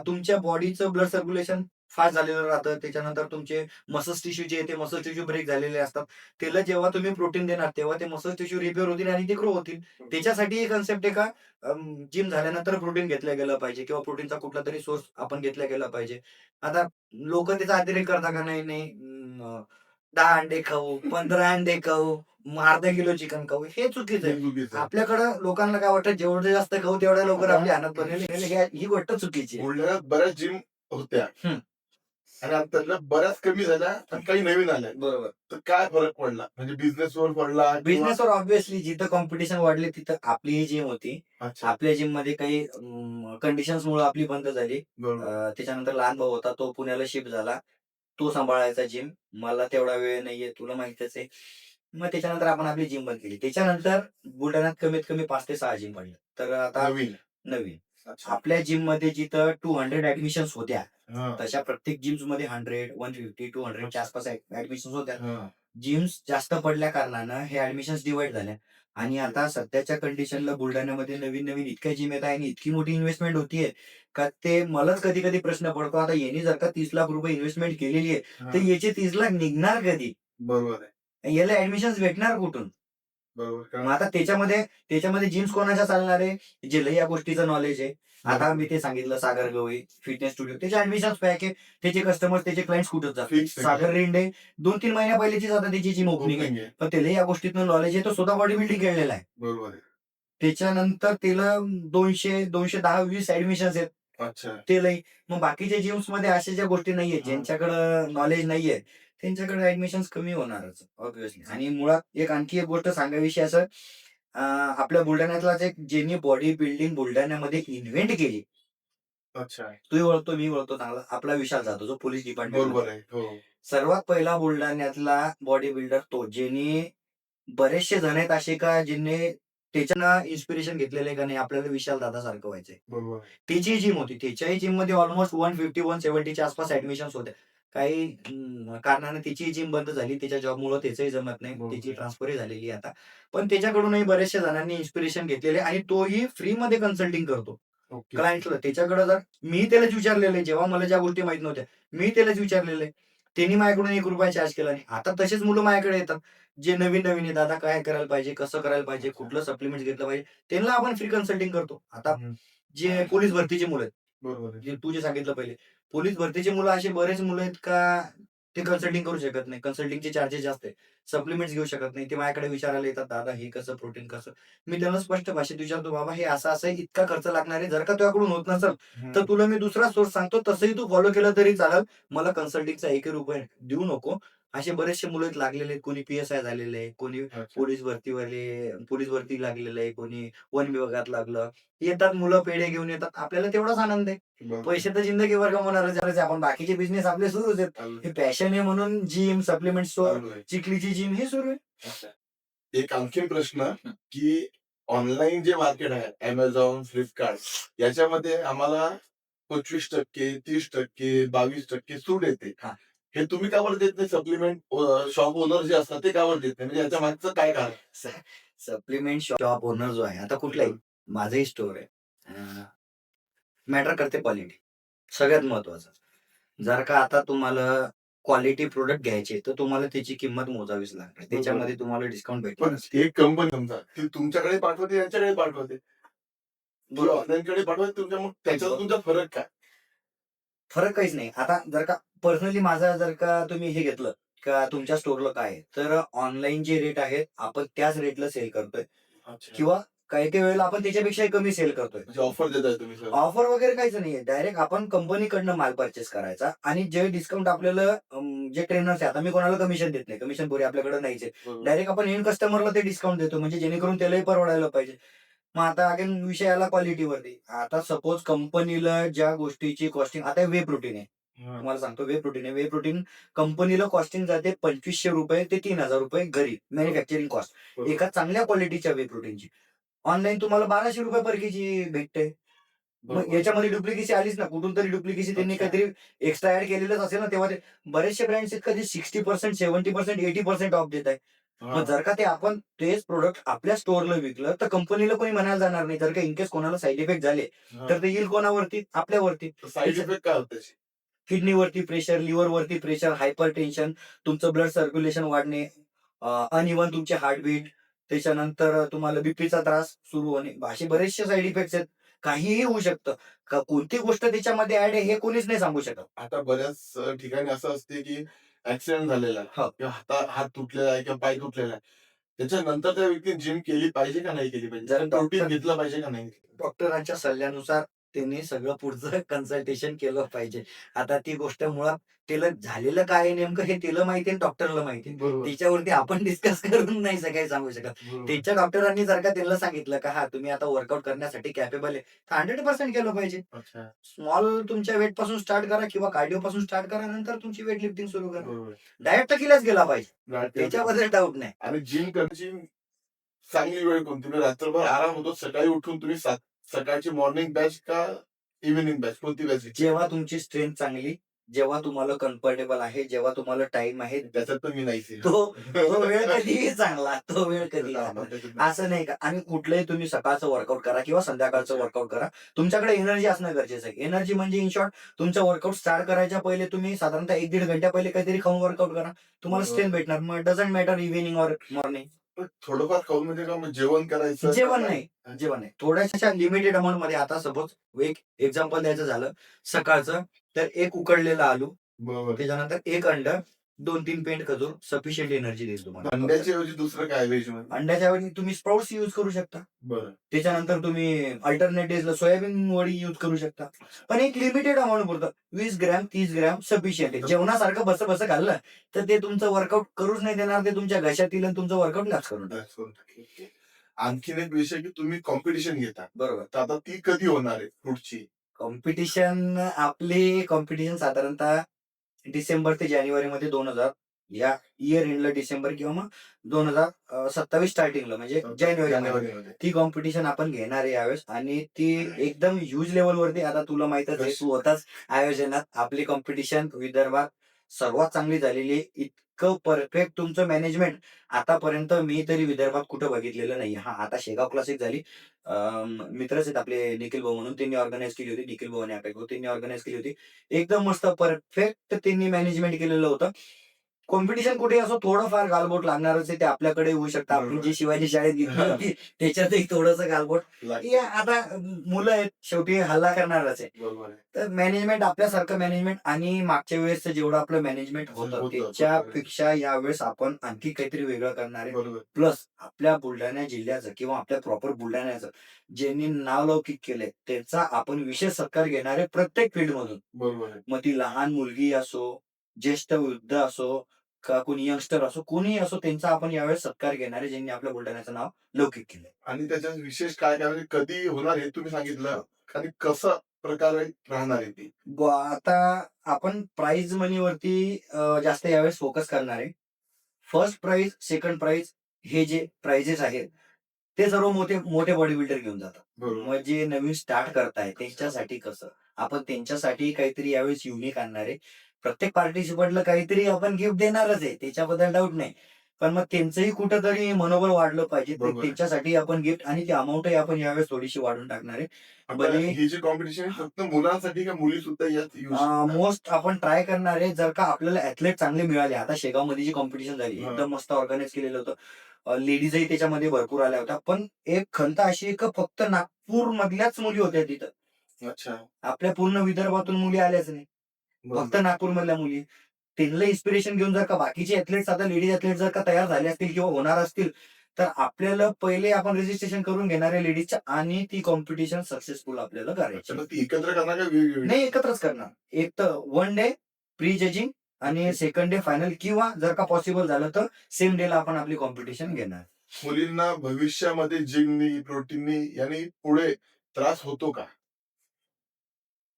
तुमच्या बॉडीचं ब्लड सर्क्युलेशन फास्ट झालेलं राहतं. त्याच्यानंतर तुमचे मसल्स टिश्यू जे आहे ते मसल टिश्यू ब्रेक झालेले असतात. त्याला जेव्हा तुम्ही प्रोटीन देणार तेव्हा ते मसल टिश्यू रिपेअर होतील आणि ते ग्रो होतील. त्याच्यासाठी ही कन्सेप्ट आहे का जिम झाल्यानंतर प्रोटीन घेतलं गेलं पाहिजे किंवा प्रोटीनचा कुठला तरी सोर्स आपण घेतला गेला पाहिजे. आता लोक त्याचा अतिरेक करतात का? नाही, नाही. 10 अंडे खाऊ, 15 अंडे खाऊ, मग अर्धा किलो चिकन खाऊ. हे चुकीचं आहे. हे चुकीचं आहे. आपल्याकडं लोकांना काय वाटतं जेवढं जास्त खाऊ तेवढ्या लवकर आता- आपली हालत बनेल. ही गोष्ट चुकीची आहे. बुलढाण्यात बऱ्याच जिम होत्या हम्म. आणि आता त्यातल्या बऱ्याच कमी झाल्या आणि काही नवीन आल्या. बरोबर. तर काय फरक पडला? म्हणजे बिझनेसवर पडला किंवा- बिझनेसवर ऑब्व्हियसली जिथं कॉम्पिटिशन वाढली तिथं आपली ही जिम होती. अच्छा. आपल्या जिम मध्ये काही कंडिशन्स मुळे आपली बंद झाली. बरोबर. त्याच्यानंतर लहान भाऊ होता, तो पुण्याला शिफ्ट झाला. तो सांभाळायचा जिम. मला तेवढा वेळ नाहीये, तुला माहितीच आहे. मग त्याच्यानंतर आपण आपली जिम बंद केली. त्याच्यानंतर बुलढाण्यात कमीत कमी 5 ते 6 जिम पडल्या. तर आता नवीन. नवीन अच्छा. आपल्या जिम मध्ये जिथं 200 ऍडमिशन्स होत्या, हा. तशा प्रत्येक जिम्स मध्ये 100, 150, 200 च्या आसपास ऍडमिशन्स होत्या. हा. जिम्स जास्त पडल्या कारणानं हे ऍडमिशन्स डिवाइड झाल्या. आणि आता सध्याच्या कंडिशनला बुलढाण्यामध्ये नवीन नवीन इतक्या जिम येत आहे आणि इतकी मोठी इन्व्हेस्टमेंट होतीये का ते मलाच कधी कधी प्रश्न पडतो, आता यांनी जर का 30 लाख रुपये इन्व्हेस्टमेंट केलेली आहे हा. तर याचे 30 लाख निघणार कधी? बरोबर आहे. याला ऍडमिशन्स भेटणार कुठून? बरोबर. मग कारण आता त्याच्यामध्ये जिम्स कोणाच्या चालणार आहे? ज्याला या गोष्टीचं नॉलेज आहे. आता मी ते सांगितलं सागर गवई, फिटनेस स्टुडिओ त्याचे ॲडमिशन्स पॅक आहे. त्याचे कस्टमर्स, त्याचे क्लायंट्स कुठं जातात? फिक्स आहे. सागर रिंडे 2-3 महिन्या पहिल्याचीच आता त्याची जिम ओपनिंग आहे. ओपनिंग आहे. पण त्याला या गोष्टीतून नॉलेज आहे. तो स्वतः बॉडी बिल्डिंग खेळलेला आहे. बरोबर आहे. त्याच्यानंतर त्याला 210-20 ॲडमिशन्स आहेत. अच्छा. ते लई. मग बाकीच्या जिम्समध्ये अशा ज्या गोष्टी नाहीयेत, हां. ज्यांच्याकडं नॉलेज नाहीये, त्यांच्याकडे ॲडमिशन्स कमी होणारच ऑब्व्हियसली. आणि मुळात आणखी एक गोष्ट सांगावीशी असं आपल्या बुलढाण्यातलाच एक ज्यांनी बॉडी बिल्डिंग बुलढाण्यामध्ये इन्व्हेंट केली. अच्छा. तूही ओळखतो, मी ओळखतो चांगला. आपला विशाल जाधव जो पोलीस डिपार्टमेंटमध्ये. बरोबर आहे. हो. सर्वात पहिला बुलढाण्यातला बॉडी बिल्डर तो, ज्यांनी बरेचसे जण आहेत असे का ज्यांनी त्याच्यानं इन्स्पिरेशन घेतलेलं आहे का नाही आपल्याला विशाल दादासारखं व्हायचंय. बरोबर आहे. त्याची जिम होती. त्याच्याही जिममध्ये ऑलमोस्ट 150-170 च्या आसपास ॲडमिशन्स होत्या. काही कारणाने त्याची जिम बंद झाली. त्याच्या जॉबमुळं त्याचंही जमत नाही. बरोबर त्याची आहे. ट्रान्सफरही झालेली आहे आता. पण त्याच्याकडूनही बऱ्याचशा जणांनी इन्स्पिरेशन घेतलेले आणि तोही फ्रीमध्ये कन्सल्टिंग करतो. ओके. क्लायंट्सला त्याच्याकडे जर मी त्यालाच विचारलेलं आहे, जेव्हा मला ज्या गोष्टी माहीत नव्हत्या, मी त्यालाच विचारलेलं आहे. त्यांनी माझ्याकडून ₹1 चार्ज केला नाही. आता तसेच मुलं माझ्याकडे येतात, जे नवीन-नवीन आहे. दादा काय करायला पाहिजे? कसं करायला पाहिजे? अच्छा. कुठलं सप्लिमेंट घेतलं पाहिजे? त्यांना आपण फ्री कन्सल्टिंग करतो. आता हं. जे पोलीस भरतीची मुलं आहेत, बरोबर आहे. जे तू जे सांगितलं पहिले, पोलीस भरतीची मुलं असे बरेच मुलं आहेत का ते कन्सल्टिंग करू शकत नाही. कन्सल्टिंगचे चार्जेस जास्त आहे. सप्लिमेंट्स घेऊ शकत नाही. ते माझ्याकडे विचारायला येतात, "दादा हे कसं? प्रोटीन कसं?" मी त्यांना स्पष्ट भाषेत विचारतो, "बाबा हे असं-असं आहे, इतका खर्च लागणार आहे. जर का तुझ्याकडून होत नसेल, तर हं. तुला मी दुसरा सोर्स सांगतो. तसंही तू फॉलो केलं तरी चालेल. मला कन्सल्टिंगचा ₹1 देऊ नको." असे बरेचसे मुलं आहेत लागलेले आहेत. कोणी पी-एस-आय झालेलं आहे, कोणी अच्छा. पोलीस भरती लागलेलं आहे, कोणी वन विभागात लागलं. येतात मुलं पेढे घेऊन येतात. आपल्याला तेवढाच आनंद आहे. बरोबर आहे. पैसे तर जिंदगीभर कमवणारच आहे आपण. बाकीचे बिझनेस आपले सुरूच आहेत. चालू हे पॅशन आहे म्हणून जिम, सप्लिमेंट स्टोअर, चालू आहे. चिखलीची जिम हे सुरू आहे. अच्छा. एक आणखीन प्रश्न, हं. की ऑनलाईन जे मार्केट आहे Amazon, Flipkart याच्यामध्ये आम्हाला 25%, 30%, 22% सूट येते. हां. हे तुम्ही का बरं देत नाही? सप्लिमेंट शॉप ओनर जे असतात ते का बरं देत नाही? म्हणजे याच्या मागचं काय कारण? सप्लिमेंट शॉप ओनर जो आहे, आता कुठलाही माझंही स्टोअर आहे. मॅटर करते क्वालिटी. सगळ्यात महत्त्वाचं. जर का आता तुम्हाला क्वालिटी प्रॉडक्ट घ्यायचे, तर तुम्हाला त्याची किंमत मोजावीच लागणार. बरोबर. त्याच्यामध्ये तुम्हाला डिस्काउंट पण भेटणारच. एक कंपनी समजा ती तुमच्याकडे पाठवते, यांच्याकडे पाठवते. ती बरोबर. ऑनलाईनकडे पाठवते तुमच्या, मग त्याच्यात तुमचा फरक काय? फरक काहीच नाही. आता जर का पर्सनली माझा जर का तुम्ही हे घेतलं, का तुमच्या स्टोअरला काय आहे, तर ऑनलाईन जे रेट आहेत, आपण त्याच रेटला सेल करतोय अच्छा. किंवा काही-काही वेळेला आपण त्याच्यापेक्षाही कमी सेल करतोय. म्हणजे ऑफर देताय तुम्ही सर. ऑफर वगैरे काहीच नाहीये. डायरेक्ट आपण कंपनीकडनं माल पर्चेस करायचा आणि जे डिस्काउंट आपल्याला जे ट्रेनर्स आहे, आता मी कोणाला कमिशन देत नाही. कमिशन पुढे आपल्याकडे नाहीच आहे. बरोबर. डायरेक्ट आपण एंड कस्टमरला ते डिस्काउंट देतो, म्हणजे जेणेकरून त्यालाही परवडायला पाहिजे. मग आता अगेन विषय आला क्वालिटीवरती. आता सपोज कंपनीला ज्या गोष्टीची कॉस्टिंग, आता वे प्रोटीन आहे. हां. तुम्हाला सांगतो वे प्रोटीन आहे. वे प्रोटीन कंपनीला कॉस्टिंग जाते ₹2,500 ते ₹3,000 घरी मॅन्युफॅक्चरिंग कॉस्ट. बरोबर. एका चांगल्या क्वालिटीच्या वे प्रोटीनची. ऑनलाईन तुम्हाला ₹1,200 पर केजी भेटते. मग बरोबर. याच्यामध्ये डुप्लिकेसी आलीच ना. कुठून तरी डुप्लिकेसी त्यांनी अच्छा. काहीतरी एक्स्ट्रा ॲड केलेलंच असेल ना, तेव्हा ते बरेचसे ब्रँड्स आहेत का जे 60%, 70%, 80% ऑफ देत आहे. मग हां. जर का ते आपण तेच प्रॉडक्ट आपल्या स्टोअरला विकलं, तर कंपनीला कोणी म्हणायला जाणार नाही. जर का इन केस कोणाला साइड इफेक्ट झाले, हां. तर ते येईल कोणावरती? आपल्यावरती. साइड इफेक्ट काय होते त्याचे? किडनीवरती प्रेशर, लिव्हरवरती प्रेशर, हायपरटेन्शन, तुमचं ब्लड सर्क्युलेशन वाढणे, अनइव्हन तुमचे हार्टबीट, त्याच्यानंतर तुम्हाला बीपीचा त्रास सुरू होणे. असे बरेचसे साइड इफेक्ट्स आहेत. काहीही होऊ शकतं. कोणती गोष्ट त्याच्यामध्ये ॲड आहे हे कोणीच नाही सांगू शकत. आता बऱ्याच ठिकाणी असं असते, की ॲक्सिडेंट झालेला आहे हो. किंवा हात तुटलेला आहे किंवा पाय तुटलेला आहे. त्याच्यानंतर त्या व्यक्तीने जिम केली पाहिजे का नाही केली पाहिजे? जर प्रोटीन डॉक्टर घेतलं पाहिजे का नाही? डॉक्टरांच्या सल्ल्यानुसार त्यांनी सगळं पुढचं कन्सल्टेशन केलं पाहिजे. आता ती गोष्ट मुळात त्याला झालेलं काय आहे नेमकं हे त्याला माहिती आहे, डॉक्टरला माहिती आहे. बरोबर. त्याच्यावरती आपण डिस्कस करून नाही काही सांगू शकत. बरोबर. त्यांच्या डॉक्टरांनी जर का त्यांना सांगितलं का हां, तुम्ही आता वर्कआउट करण्यासाठी कॅपेबल आहे, तर 100% केलं पाहिजे. अच्छा. स्मॉल तुमच्या वेटपासून स्टार्ट करा किंवा कार्डिओपासून स्टार्ट करा, नंतर तुमची वेट लिफ्टिंग सुरू करा. बरोबर. डायट तर केलाच गेला पाहिजे. डाएट त्याच्याबद्दल डाऊट नाही. आणि जिम करण्याची चांगली वेळ कोणती? म्हणजे रात्रभर आराम होतो. सकाळी उठून तुम्ही सकाळची मॉर्निंग बॅच का इव्हनिंग बॅच कोणती बॅच घेता? जेव्हा तुमची स्ट्रेंथ चांगली, जेव्हा तुम्हाला कम्फर्टेबल आहे, जेव्हा तुम्हाला टाईम आहे, त्याच्यात पण मी नाहीच आहे. तो तो वेळ कधीही चांगला, तो वेळ कधीही त्याचा चांगला. आपण त्याच्यात नाही. असं नाही का आणि कुठलंही तुम्ही सकाळचं वर्कआउट करा किंवा संध्याकाळचं वर्कआउट करा. तुमच्याकडे एनर्जी असणं गरजेचं आहे. एनर्जी म्हणजे इन शॉर्ट तुमचं वर्कआउट स्टार्ट करायच्या पहिले तुम्ही साधारणतः 1-1.5 घंट्या पहिले काहीतरी खाऊन वर्कआउट करा. तुम्हाला बरोबर. स्ट्रेंथ भेटणार. मग doesn't matter evening or morning. पण थोडंफार खाऊन म्हणजे का मग जेवण करायचं जेवण का? नाही, जेवण नाही. थोड्याशा लिमिटेड अमाउंट मध्ये आता सपोज एक एक्झाम्पल द्यायचं झालं सकाळचं, तर एक उकडलेला आलू, बरोबर. त्याच्यानंतर एक अंड, 2-3 पेंट खजूर सफिशियंट एनर्जी देईल तुम्हाला. अंड्याच्या ऐवजी दुसरं काय व्हेज मध्ये? अंड्याच्या ऐवजी तुम्ही स्प्राउट्स यूज करू शकता. बरं. त्याच्यानंतर तुम्ही अल्टरनेट डेजला सोयाबीन वडी यूज करू शकता. पण एक लिमिटेड अमाउंट पुरतं. 20 ग्रॅम, 30 ग्रॅम सफिशियंट आहे. जेवणासारखं बसं खाल्लं, तर ते तुमचं वर्कआउट करूच नाही देणार. ते तुमच्या घशात येईल आणि तुमचं वर्कआउट लॅप्स करून टाकेल. Relax करून टाकेल. आणखीन एक विषय की तुम्ही कॉम्पिटिशन घेता. बरोबर. तर आता ती कधी होणार आहे पुढची? आपली कॉम्पिटिशन साधारणतः डिसेंबर ते जानेवारीमध्ये 2000 या इयर एंडला डिसेंबर किंवा मग 2027 स्टार्टिंगला म्हणजे जानेवारी जानेवारीमध्ये. ती कॉम्पिटिशन आपण घेणार आहे यावेळेस आणि ती एकदम ह्यूज लेवलवरती. आता तुला माहितच आहे, तू होताच आयोजनात. आपली कॉम्पिटिशन विदर्भात सर्वात चांगली झालेली आहे. इतकं परफेक्ट तुमचं मॅनेजमेंट आतापर्यंत मी तरी विदर्भात कुठं बघितलेलं नाही. हा आता शेगाव क्लासिक झाली. मित्रच आहेत आपले निखिल भाऊ म्हणून, त्यांनी ऑर्गनाईज केली होती. निखिल भाऊ आणि आपले भाऊ त्यांनी ऑर्गनाईज केली होती. एकदम मस्त परफेक्ट त्यांनी मॅनेजमेंट केलेलं होतं. कॉम्पिटिशन कुठे असो थोडंफार गालबोट लागणारच आहे, ते आपल्याकडे होऊ शकतं. आपण बरोबर. जी शिवाजी शाळेत घेतली होती त्याच्यातही थोडंसं गालबोट. लागतं. हे आता मुलं आहेत, शेवटी हल्ला करणारच आहे. बरोबर आहे. तर मॅनेजमेंट आपल्यासारखं मॅनेजमेंट आणि मागच्या वेळेस जेवढं आपलं मॅनेजमेंट होतं होतं, त्याच्यापेक्षा यावेळेस आपण आणखी काहीतरी वेगळं करणार आहे. बरोबर. प्लस आपल्या बुलढाणा जिल्ह्याचं किंवा आपल्या प्रॉपर बुलढाण्याचं ज्यांनी नावलौकिक केलंय त्याचा आपण विशेष सत्कार घेणार आहे प्रत्येक फील्डमधून. बरोबर आहे. मग ती लहान मुलगी असो, ज्येष्ठ वृद्ध असो, का कोणी यंगस्टर असो, कोणीही असो, त्यांचा आपण यावेळेस सत्कार घेणार आहे ज्यांनी आपल्या बुलढाण्याचं नाव लौकिक केलंय. आणि त्याच्यात विशेष काय काय म्हणजे कधी होणार हे तुम्ही सांगितलं आणि कसं प्रकारे राहणार आहे ती? आता आपण प्राइज मनीवरती जास्त यावेळेस फोकस करणार आहे. फर्स्ट प्राइज, सेकंड प्राइज हे जे प्राइजेस आहेत, ते सर्व मोठे मोठे बॉडी बिल्डर घेऊन जातात. बरोबर. मग जे नवीन स्टार्ट करताय त्यांच्यासाठी कसं? आपण त्यांच्यासाठी काहीतरी यावेळेस युनिक आणणार आहे. प्रत्येक पार्टिसिपंटला काहीतरी आपण गिफ्ट देणारच आहे, त्याच्याबद्दल डाऊट नाही. पण मग त्यांचंही कुठेतरी मनोबल वाढलं पाहिजे. तर बरोबर आहे. त्यांच्यासाठी आपण गिफ्ट आणि ती अमाउंटही आपण यावेळेस थोडीशी वाढवून टाकणार आहे. आता भले ही जी कॉम्पिटिशन फक्त मुलांसाठी का मुली सुद्धा यात येऊ शकतात? मोस्ट आपण ट्राय करणार आहे, जर का आपल्याला ऍथलेट चांगले मिळाले. आता शेगावमध्ये जी कॉम्पिटिशन झाली हा. एकदम मस्त ऑर्गनाईज केलेलं होतं. लेडीजही त्याच्यामध्ये भरपूर आल्या होत्या. पण एक खंत अशी आहे की फक्त नागपूर मधल्याच मुली होत्या तिथं. अच्छा. आपल्या पूर्ण विदर्भातून मुली आल्याच नाही. बरोबर. फक्त नागपूर मधल्या मुली. त्यांना इन्स्पिरेशन घेऊन जर का बाकीचे ऍथलेट्स, आता लेडीज ऍथलेट जर का तयार झाले असतील किंवा होणार असतील, तर आपल्याला पहिले आपण रजिस्ट्रेशन करून घेणार आहे लेडीजच्या आणि ती कॉम्पिटिशन सक्सेसफुल आपल्याला करायची. अच्छा, मग ती एकत्र करणार का वेगवेगळी? नाही, एकत्रच करणार. एक तर 1 डे प्री जजिंग आणि सेकंड डे फायनल, किंवा जर का पॉसिबल झालं तर सेम डेला आपण आपली कॉम्पिटिशन घेणार. मुलींना भविष्यामध्ये जिमनी प्रोटीननी यानी पुढे त्रास होतो का?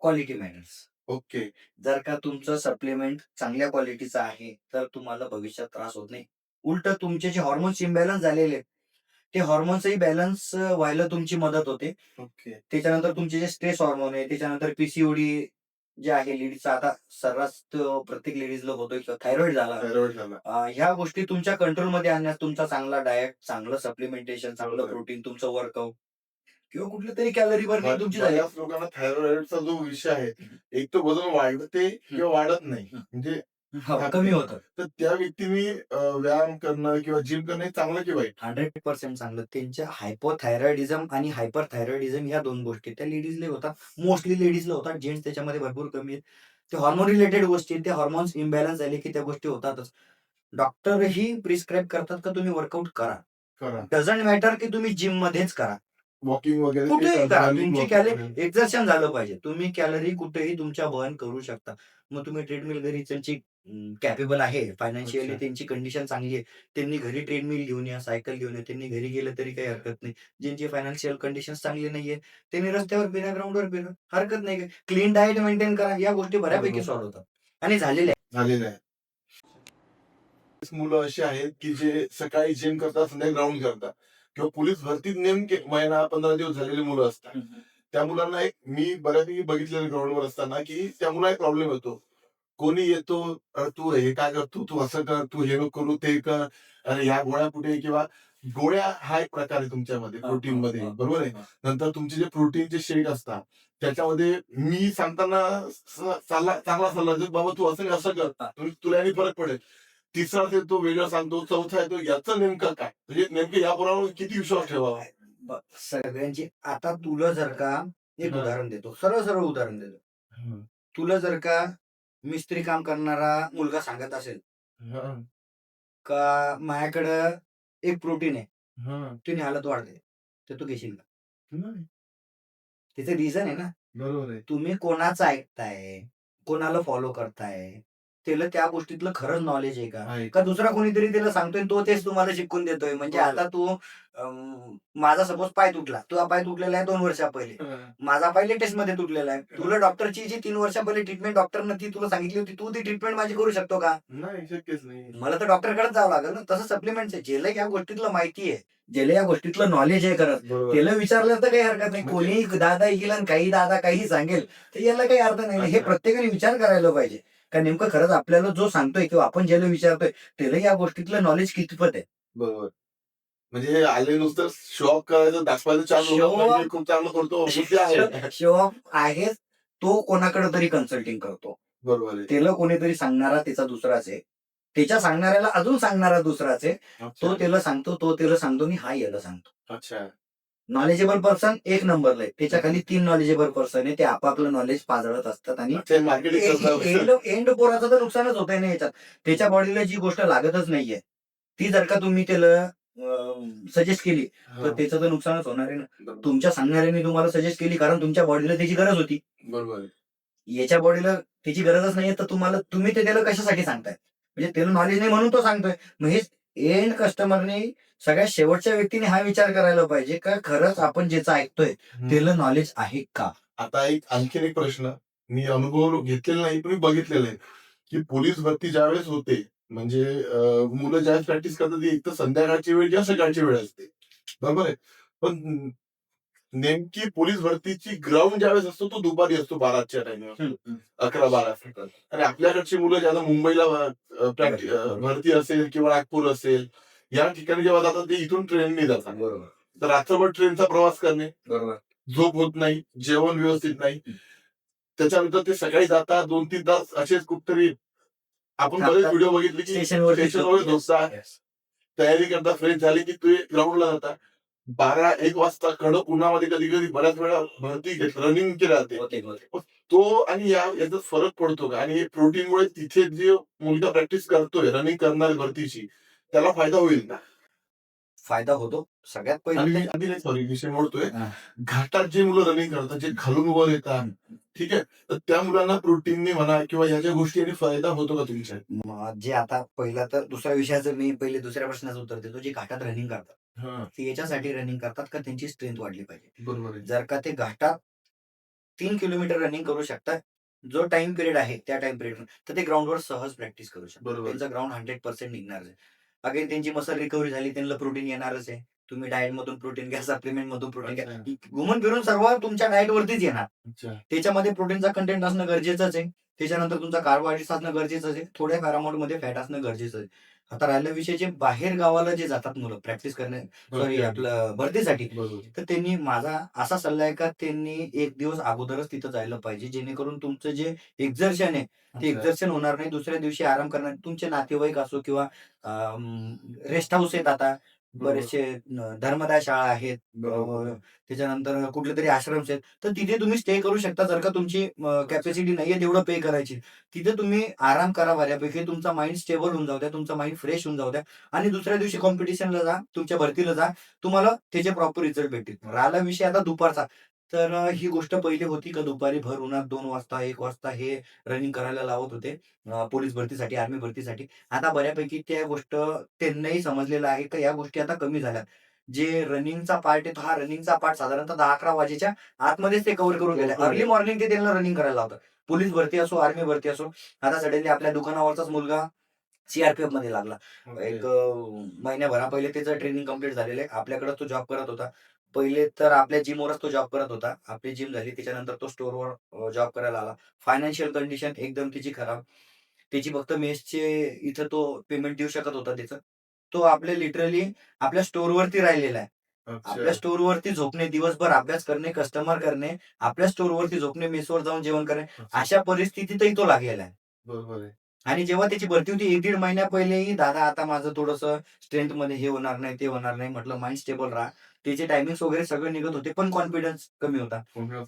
Quality matters. ओके. जर का तुमचं सप्लिमेंट चांगल्या क्वालिटीचं आहे, तर तुम्हाला भविष्यात त्रास होत नाही. उलट तुमचे जे हॉर्मोन्स इम्बॅलन्स झालेले आहेत, ते हॉर्मोन्सही बॅलन्स व्हायला तुमची मदत होते. ओके. त्याच्यानंतर तुमचे जे स्ट्रेस हॉर्मोन आहे, त्याच्यानंतर पीसीओडी जे आहे लेडीजचा, आता सर्रास प्रत्येक लेडीजला होतोय, थायरॉइड झाला. थायरॉइड झाला. ह्या गोष्टी तुमच्या कंट्रोलमध्ये आणण्यास तुमचा चांगला डाएट, चांगलं सप्लिमेंटेशन, चांगलं बरोबर. प्रोटीन, तुमचं वर्कआउट किंवा कुठली तरी कॅलरी बर्निंग तुमची झाली. बऱ्याच लोकांना थायरॉइडचा जो विषय आहे, एक तर वजन वाढते किंवा वाढत नाही. म्हणजे कमी होतं. तर त्या व्यक्तीने व्यायाम करणं किंवा जिम करणं हे चांगलं की वाईट? 100% चांगलं. त्यांच्या हायपोथायरॉइडिझम आणि हायपरथायरॉइडिझम या 2 गोष्टी त्या लेडीजला होतात. मोस्टली लेडीजला होतात. जेंट्स त्याच्यामध्ये भरपूर कमी आहेत. ते हार्मोन रिलेटेड गोष्टी आहेत. ते हार्मोन्स इम्बॅलन्स झाले की त्या गोष्टी होतातच. डॉक्टरही प्रिस्क्राईब करतात का तुम्ही वर्कआउट करा. करा. डझंट मॅटर की तुम्ही जिम मध्येच करा. वॉकिंग वगैरे ते कुठेही करा. करा. running तुमची walking कॅलरी वगैरे. एक्झर्शन झालं पाहिजे. तुम्ही कॅलरी कुठेही तुमच्या बर्न करू शकता. मग तुम्ही ट्रेडमिल घरी त्यांची कॅपेबल आहे, फायनान्शियली अच्छा. त्यांची कंडिशन चांगली आहे. त्यांनी घरी ट्रेडमिल घेऊन या, सायकल घेऊन या. त्यांनी घरी गेलं तरी काही हरकत नाही. ज्यांची फायनान्शियल कंडिशन चांगली नाहीये, त्यांनी रस्त्यावर फिरा, ग्राउंडवर फिरा. हरकत नाही. क्लीन डाएट मेंटेन करा. या गोष्टी बऱ्यापैकी बरोबर. सॉल्व्ह होतात आणि झालेल्या आहेत. झालेलं आहे. मुलं अशी आहेत की जे सकाळी जिम करतात, संध्याकाळी ग्राउंड करतात किंवा पोलीस भरतीत नेमके महिना 15 दिवस झालेली मुलं असतात. त्या मुलांना एक मी बऱ्यापैकी बघितलेलं ग्राउंडवर असताना की त्या मुलाला एक प्रॉब्लेम येतो. कोणी येतो, तू हे काय करतो, तू असं कर, तू हे नको करू, ते कर, अरे ह्या गोळ्या कुठे, किंवा गोळ्या हा एक प्रकार आहे तुमच्यामध्ये प्रोटीन मध्ये, बरोबर आहे. नंतर तुमचे जे प्रोटीनचे शेक असतात त्याच्यामध्ये मी सांगताना चांगला सल्ला देतो, बाबा तू असं नाही, असं कर, तुला याने फरक पडेल. तिसरा असेल तो वेगळा सांगतो, चौथा आहे तो याचं नेमकं काय? म्हणजे नेमकं या पोरावर किती विश्वास ठेवावा? सगळ्यांची आता तुला जर का एक हां. उदाहरण देतो, सरळ सरळ उदाहरण देतो. हं. तुला जर का मिस्त्री काम करणारा मुलगा सांगत असेल हां. का माझ्याकडं एक प्रोटीन आहे, हां. त्याने हालत वाढते, तर तू घेशील का? नाही. त्याचं रिझन आहे ना. बरोबर आहे. तुम्ही कोणाचं ऐकताय, कोणाला फॉलो करताय, त्याला त्या गोष्टीतलं खरंच नॉलेज आहे का? आहे. का दुसरा कोणीतरी त्याला सांगतोय आणि तो तेच तुम्हाला शिकवून देतोय. म्हणजे बरोबर. आता तू माझा सपोज पाय तुटला. तुझा पाय तुटलेला आहे 2 वर्षा पहिले. हां. माझा पाय लेटेस्टमध्ये तुटलेला आहे. तुला डॉक्टरची जी 3 वर्षा पहिले ट्रीटमेंट डॉक्टरनं ती तुला सांगितली होती, तू ती ट्रीटमेंट माझी करू शकतो का? नाही, शक्यच नाही. मला तर डॉक्टरकडेच जावं लागेल ना. तसं सप्लिमेंट्स आहे. ज्याला या गोष्टीतलं माहिती आहे, ज्याला या गोष्टीतलं नॉलेज आहे खरंच, बरोबर. त्याला विचारलं तर काही हरकत नाही. म्हणजे कोणीही दादा येईल आणि काही दादा काही सांगेल, तर याला काही अर्थ नाही. हे अच्छा. प्रत्येकाने विचार करायला पाहिजे. का नेमकं खरंच आपल्याला जो सांगतोय किंवा आपण ज्याला विचारतोय, त्याला या गोष्टीतलं नॉलेज कितपत आहे? बरोबर. म्हणजे हे आले नुसतं शो ऑफ करायचं, दाखवायचं 4 शो लोकांना ऑफ की खूप चांगलं करतो. मुद्दे आहे. शो ऑफ आहेच. तो कोणाकडे तरी कन्सल्टिंग करतो. बरोबर आहे. त्याला कोणीतरी सांगणारा त्याचा दुसराच आहे. त्याच्या सांगणाऱ्याला अजून सांगणारा दुसराच आहे. अच्छा. तो त्याला सांगतो, तो त्याला सांगतो आणि हा याला सांगतो. अच्छा. नॉलेजेबल पर्सन एक नंबरला आहे. त्याच्या खाली 3 नॉलेजेबल पर्सन आहे. ते आपापलं नॉलेज पाजळत असतात आणि ते मार्केटिंग करतात. एंड एंड पोराचं तर नुकसानच होतंय ना याच्यात. त्याच्या बॉडीला जी गोष्ट लागतच नाहीये, ती जर का तुम्ही त्याला सजेस्ट केली, तर हां. त्याचं तर नुकसानच होणार आहे ना. बरोबर. तुमच्या सांगणाऱ्याने तुम्हाला सजेस्ट केली कारण तुमच्या बॉडीला त्याची गरज होती. बरोबर आहे. याच्या बॉडीला त्याची गरजच नाहीये, तर तुम्ही ते त्याला कशासाठी सांगताय? म्हणजे त्याला नॉलेज नाही म्हणून तो सांगतोय. मग हेच एंड कस्टमरने सगळ्यात शेवटच्या व्यक्तीने हा विचार करायला पाहिजे का खरंच आपण ज्याचं ऐकतोय त्याला नॉलेज आहे का? आता आणखीन एक प्रश्न. मी अनुभव घेतलेला नाही, पण मी बघितलेला आहे, की पोलीस भरती ज्यावेळेस होते, म्हणजे मुलं ज्यावेळेस प्रॅक्टिस करतात, ती एक तर संध्याकाळची वेळ किंवा सकाळची वेळ असते. बरोबर आहे. पण नेमकी पोलीस भरतीची ग्राउंड ज्यावेळेस असतो, तो दुपारी असतो 12च्या टाईमवर. 11-12 आणि आपल्याकडची मुलं ज्यांना मुंबईला भरती असेल किंवा नागपूर असेल, या ठिकाणी जेव्हा जातात ते इथून ट्रेनने जातात. बरोबर. तर रात्रभर ट्रेनचा प्रवास करणे, बरोबर. झोप होत नाही, जेवण व्यवस्थित नाही. त्याच्यानंतर ते सकाळी जातात 2-3 तास असेच कुठतरी आपण बरेच व्हिडिओ बघितले की स्टेशनवर झोपतात, तयारी करता, फ्रेश झाली की ते ग्राउंडला जातात. 12-1 वाजता कडक उन्हामध्ये कधी-कधी बऱ्याच वेळा भरती रनिंग केली जाते. होते. तो आणि याच्यात फरक पडतो का? आणि प्रोटीनमुळे तिथे जे मुलगा प्रॅक्टिस करतोय, रनिंग करणार भरतीची, त्याला फायदा होईल का? फायदा होतो. सगळ्यात पहिले आणि आणखीन एक सॉरी विषय मोडतोय. हां. घाटात जे मुलं रनिंग करतात, जे खालून वर येतात, ठीक आहे? तर त्या मुलांना प्रोटीनने म्हणा किंवा ह्या ज्या गोष्टींनी फायदा होतो का तुमच्या? जे आता पहिला तर दुसऱ्या विषयाचं मी पहिले दुसऱ्या प्रश्नाचं उत्तर देतो. जे घाटात रनिंग करतात, हां, ते याच्यासाठी रनिंग करतात का त्यांची स्ट्रेंथ वाढली पाहिजे. बरोबर आहे. जर का ते घाटात 3 किलोमीटर रनिंग करू शकतात, जो टाईम पिरियड आहे त्या टाईम पिरियड तर ते ग्राउंडवर सहज प्रॅक्टिस करू शकतात. बरोबर. त्यांचं ग्राउंड 100% निघणारच आहे. अगेन त्यांची मसल रिकव्हरी झाली, त्यांना प्रोटीन येणारच आहे. तुम्ही डाएटमधून प्रोटीन घ्या, सप्लिमेंटमधून प्रोटीन घ्या. अच्छा. घुमून फिरून सर्व तुमच्या डाएटवरतीच येणार. अच्छा. त्याच्यामध्ये प्रोटीनचा कंटेंट असणं गरजेचंच आहे. त्याच्यानंतर तुमचा कार्बोहायड्रेट्स असणं गरजेचंच आहे. थोड्याफार अमाउंटमध्ये फॅट असणं गरजेचं आहे. आता राहिला विषय जे बाहेर गावाला जे जातात मुलं प्रॅक्टिस करण्या सॉरी आपलं भरतीसाठी, बरोबर. तर त्यांनी माझा असा सल्ला आहे का त्यांनी 1 दिवस अगोदरच तिथं जायला पाहिजे. जेणेकरून तुमचं जे एक्झर्शन आहे, ते अच्छा. एक्झर्शन होणार नाही. दुसऱ्या दिवशी आराम करणार. तुमचे नातेवाईक असो किंवा रेस्ट हाऊस आहेत आता. बरोबर. बरेचसे धर्मदाय शाळा आहेत. बरोबर. त्याच्यानंतर कुठलेतरी आश्रम्स आहेत. तर तिथे तुम्ही स्टे करू शकता. जर का तुमची कॅपॅसिटी नाहीये तेवढं पे करायची. तिथे तुम्ही आराम करा बऱ्यापैकी. तुमचा माइंड स्टेबल होऊन जाऊ द्या. तुमचा माइंड फ्रेश होऊन जाऊ द्या आणि दुसऱ्या दिवशी कॉम्पिटिशनला जा, तुमच्या भरतीला जा. तुम्हाला त्याचे प्रॉपर रिझल्ट भेटतील. राहिला विषय आता दुपारचा. तर ही गोष्ट पहिली होती का दुपारी भर उन्हात 2 वाजता, 1 वाजता हे रनिंग करायला लावत होते. पोलीस भरतीसाठी, आर्मी भरतीसाठी. आता बऱ्यापैकी त्या गोष्ट त्यांनाही समजलेलं आहे का या गोष्टी आता कमी झाल्यात. जे रनिंगचा पार्ट आहे, हा रनिंगचा पार्ट साधारणतः 10-11 वाजेच्या आतमध्येच ते कव्हर करून गेले. अर्ली मॉर्निंग ते त्यांना रनिंग करायला लावतात. पोलीस भरती असो, आर्मी भरती असो. आता सडनली आपल्या दुकानावरचाच मुलगा सीआरपीएफ मध्ये लागला. एक महिन्याभरा पहिले त्याचं ट्रेनिंग कंप्लीट झालेलं आहे. आपल्याकडे तो जॉब करत होता. पहिले तर आपल्या जिमवरच तो जॉब करत होता. आपली जिम झाली त्याच्यानंतर तो स्टोअरवर जॉब करायला आला. फायनान्शियल कंडिशन एकदम तिची खराब. त्याची फक्त मेसचे इथं तो पेमेंट देऊ शकत होता त्याचं. तो आपल्या लिटरली आपल्या स्टोअरवरती राहिलेला आहे. आपल्या अच्छा. स्टोअरवरती झोपणे, दिवसभर अभ्यास करणे, कस्टमर करणे, आपल्या स्टोअरवरती झोपणे, मेसवर जाऊन जेवण करणे, अशा परिस्थितीतही तो लागलेला आहे. बरोबर आहे. आणि जेव्हा त्याची भरती होती 1-1.5 महिन्या पहिलेही, "दादा आता माझं थोडंसं स्ट्रेंथमध्ये हे होणार नाही, ते होणार नाही." म्हटलं, "माइंड स्टेबल राहा." त्याचे टायमिंग्स वगैरे सगळे निघत होते, पण कॉन्फिडन्स कमी होता.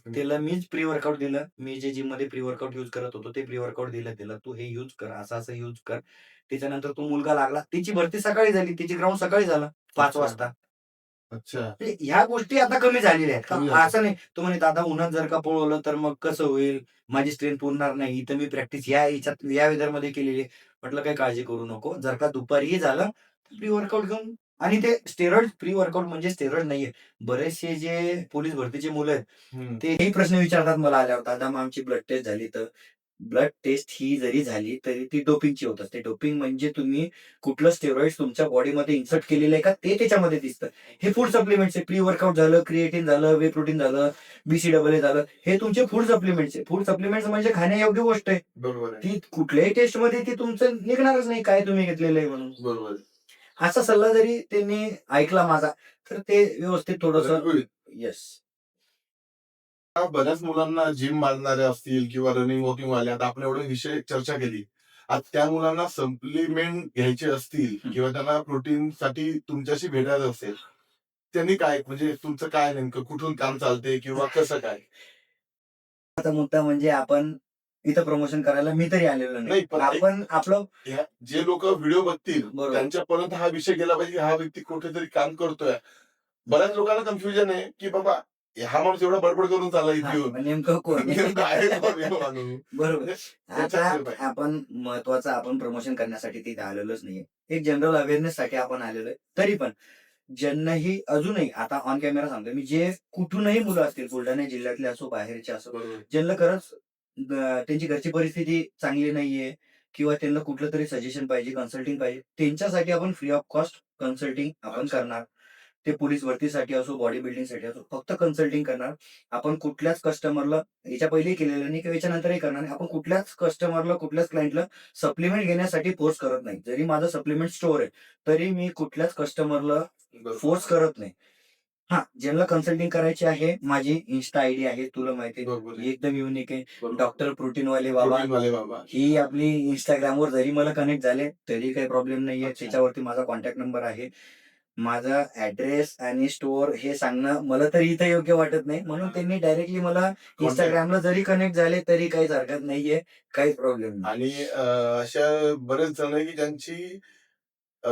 त्याला मीच प्री वर्कआउट दिलं. मी जे जिममध्ये प्री वर्कआउट यूज करत होतो, ते प्री वर्कआउट दिलं त्याला. "तू हे यूज कर, असं-असं यूज कर." त्याच्यानंतर तो मुलगा लागला. त्याची भरती सकाळी झाली. त्याची ग्राउंड सकाळी झालं 5 अच्छा. वाजता. अच्छा. म्हणजे ह्या गोष्टी आता कमी झालेल्या आहेत. कमी का झालं. असं नाही, तो म्हणे, "दादा उन्हात जर का पळवलं तर मग कसं होईल? माझी स्ट्रेंथ उरणार नाही. इथं मी प्रॅक्टिस ह्याच्यात या वेदरमध्ये केलेली आहे." म्हटलं, "काही काळजी करू नको. जर का दुपारीही झालं, तर प्री वर्कआउट घेऊन." आणि ते स्टेरॉइड प्री वर्कआउट म्हणजे स्टेरॉइड नाहीये. बरेचसे जे पोलीस भरतीचे मुलं आहेत, हं. तेही प्रश्न विचारतात मला आल्यावर, "दादा मग आमची ब्लड टेस्ट झाली तर?" ब्लड टेस्ट ही जरी झाली, तरी ती डोपिंगची होत असते. डोपिंग म्हणजे तुम्ही कुठलं स्टेरॉइड्स तुमच्या बॉडीमध्ये इन्सर्ट केलेलं आहे का, ते त्याच्यामध्ये दिसतं. हे फूड सप्लिमेंट्स आहे. प्री वर्कआउट झालं, क्रिएटिन झालं, वे प्रोटीन झालं, BCAA झालं. हे तुमचे फूड सप्लिमेंट्स आहे. फूड सप्लिमेंट्स म्हणजे खाण्यायोग्य गोष्ट आहे. बरोबर आहे. ती कुठल्याही टेस्टमध्ये ती तुमचं निघणारच नाही, काय तुम्ही घेतलेलं आहे म्हणून. बरोबर आहे. असा सल्ला जरी त्यांनी ऐकला माझा, तर ते व्यवस्थित थोडंसं होईल. येस. बऱ्याच मुलांना जिम मारणारे असतील किंवा रनिंग वॉकिंग वाले, आता आपण एवढे विषय चर्चा केली. आता त्या मुलांना सप्लिमेंट घ्यायचे असतील हं. किंवा त्यांना प्रोटीनसाठी तुमच्याशी भेटायचं असेल, त्यांनी काय म्हणजे तुमचं काय नेमकं कुठून काम चालते किंवा कसं काय? आता मुद्दा म्हणजे आपण इथं प्रमोशन करायला मी तरी आलेलो नाही. नाही, पण आपण आपलं जे लोकं व्हिडिओ बघतील बरोबर. त्यांच्यापर्यंत हा विषय गेला पाहिजे, की हा व्यक्ती कुठेतरी काम करतोय. बऱ्याच लोकांना कन्फ्युजन आहे, की बाबा हा माणूस एवढा बडबड करून चालला इथे हां, येऊन. मग नेमकं कोण? नेमकं आहे कोण हे माणूस? बरोबर. म्हणजे आता त्याच्यात काय पाहिजे? आपण महत्वाचं आपण प्रमोशन करण्यासाठी तिथे आलेलोच नाहीये. एक जनरल अवेअरनेससाठी आपण आलेलो आहे. तरी पण ज्यांनाही अजूनही आता ऑन कॅमेरा सांगतोय मी, जे कुठूनही मुलं असतील, बुलढाणा जिल्ह्यातले असो, बाहेरचे असो, बरोबर. ज्यांना खरंच त्यांची घरची परिस्थिती चांगली नाहीये किंवा त्यांना कुठलं तरी सजेशन पाहिजे, कन्सल्टिंग पाहिजे, त्यांच्यासाठी आपण फ्री ऑफ कॉस्ट कन्सल्टिंग आपण अच्छा. करणार. ते पोलीस भरतीसाठी असो, बॉडी बिल्डिंगसाठी असो, फक्त कन्सल्टिंग करणार. आपण कुठल्याच कस्टमरला याच्या पहिलेही केलेलं नाही किंवा याच्यानंतरही करणार नाही. आपण कुठल्याच कस्टमरला, कुठल्याच क्लायंटला सप्लिमेंट घेण्यासाठी फोर्स करत नाही. जरी माझं सप्लिमेंट स्टोअर आहे, तरी मी कुठल्याच कस्टमरला बरोबर. फोर्स करत नाही. हां, ज्यांना कन्सल्टिंग करायची आहे, माझी Insta आयडी आहे. तुला माहिती आहे, बरोबर आहे. ही एकदम युनिक आहे. बरोबर. डॉक्टर प्रोटीनवाले बाबा. प्रोटीनवाले बाबा. ही आपली Instagramवर जरी मला कनेक्ट झाले, तरी काही प्रॉब्लेम नाहीये. अच्छा. त्याच्यावरती माझा कॉन्टॅक्ट नंबर आहे. माझा ॲड्रेस आणि स्टोअर हे सांगणं मला तरी इथं योग्य वाटत नाही. म्हणून त्यांनी डायरेक्टली मला कॉन्टॅक्ट Instagramला जरी कनेक्ट झाले, तरी काहीच हरकत नाहीये. काहीच प्रॉब्लेम नाही. आणि अशा बरेच जण आहे, की ज्यांची अ,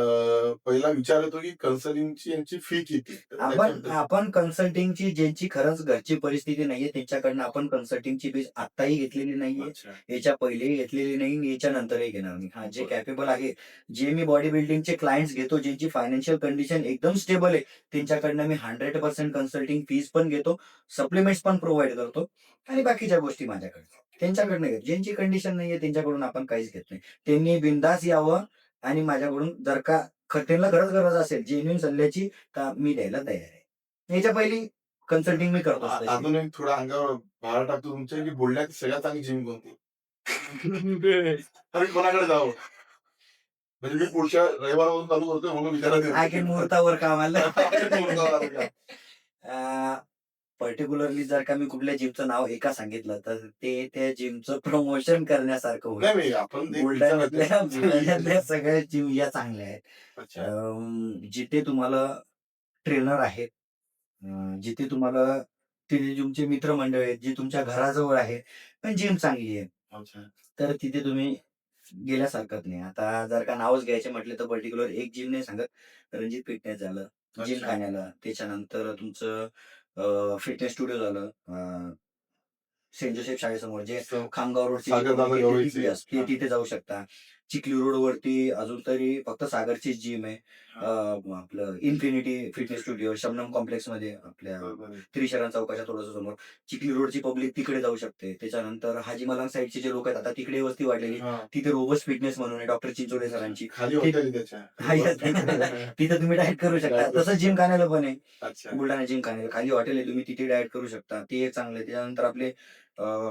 पहिला विचार येतो, की कन्सल्टिंगची यांची फी किती? तर आपण त्याच्याबद्दल आपण कन्सल्टिंगची ज्यांची खरंच घरची परिस्थिती नाहीये, त्यांच्याकडनं आपण कन्सल्टिंगची फीस आत्ताही घेतलेली नाहीये. अच्छा. याच्या पहिलेही घेतलेली नाही आणि याच्या नंतरही घेणार नाही. हां, जे बरं. कॅपेबल आहे, जे मी बॉडी बिल्डिंगचे क्लायंट्स घेतो, ज्यांची फायनान्शियल कंडिशन एकदम स्टेबल आहे, त्यांच्याकडनं मी 100% कन्सल्टिंग फीस पण घेतो, सप्लिमेंट्स पण प्रोव्हाईड करतो आणि बाकीच्या गोष्टी माझ्याकडे. त्यांच्याकडनं घेतो. ज्यांची कंडिशन नाहीये, त्यांच्याकडून आपण काहीच घेत नाही. त्यांनी बिनधास्त यावं आणि माझ्याकडून जर का त्यांना खरंच गरज असेल जेन्युइन सल्ल्याची, तर मी द्यायला तयार आहे. याच्या पहिली कन्सल्टिंग मी करतोच तशी. अजून एक थोडा अंगावर भार टाकतो तुमच्या, की बुलढाण्यात सगळ्यात चांगली जिम कोणती? आम्ही कोणाकडे जावं? म्हणजे मी पुढच्या रविवारपासून चालू करतोय म्हणून विचारायला येतोय. आगीन मुहूर्तावर कामाला. आगीन मुहूर्तावर का? पर्टिक्युलरली जर का मी कुठल्या जिमचं नाव एका सांगितलं, तर ते त्या जिमचं प्रमोशन करण्यासारखं होईल. नाही, नाही. आपण एक बुलढाण्यातल्या विचारायचं. बुलढाण्यातल्या सगळ्या जिम या चांगल्या आहेत. अच्छा. जिथे तुम्हाला ट्रेनर आहेत, जिथे तुम्हाला तिथे तुमचे मित्रमंडळ आहेत, जे तुमच्या घराजवळ आहे, पण जिम चांगली आहे. अच्छा. तर तिथे तुम्ही गेल्यास हरकत नाही. आता जर का नावच घ्यायचे म्हटले तर पर्टिक्युलर एक जिम नाही सांगत. रणजित फिटनेस झालं, अच्छा. जिमखान्याला. त्याच्यानंतर तुमचं फिटनेस स्टुडिओ झालं. सेंट जोसेफ शाळेसमोर जे स खामगाव रोडची जी सागरदादा कम्युनिटी आहे गवळीचे. तिथली असते, हां. तिथे जाऊ शकता. चिखली रोडवरती अजून तरी फक्त सागरचीच जिम आहे. आपलं इन्फिनिटी फिटनेस स्टुडिओ शबनम कॉम्प्लेक्समध्ये आपल्या बरोबर आहे. त्रिशरण चौकाच्या थोडंसं समोर. चिखली रोडची पब्लिक तिकडे जाऊ शकते. त्याच्यानंतर हाजी मलंग साईडचे जे लोक आहेत आता तिकडे वस्ती वाढलेली. हां. तिथे रोबस्ट फिटनेस म्हणून आहे डॉक्टर चिंचोले सरांची. खाली ते हॉटेल आहे त्याच्या. तिथं तुम्ही डाएट करू शकता. डाएट करू तसंच जिमखान्याला पण आहे. अच्छा. बुलढाणा जिमखान्याला खाली हॉटेल आहे. तुम्ही तिथे डाएट करू शकता. ते एक चांगलं आहे. त्याच्यानंतर आपले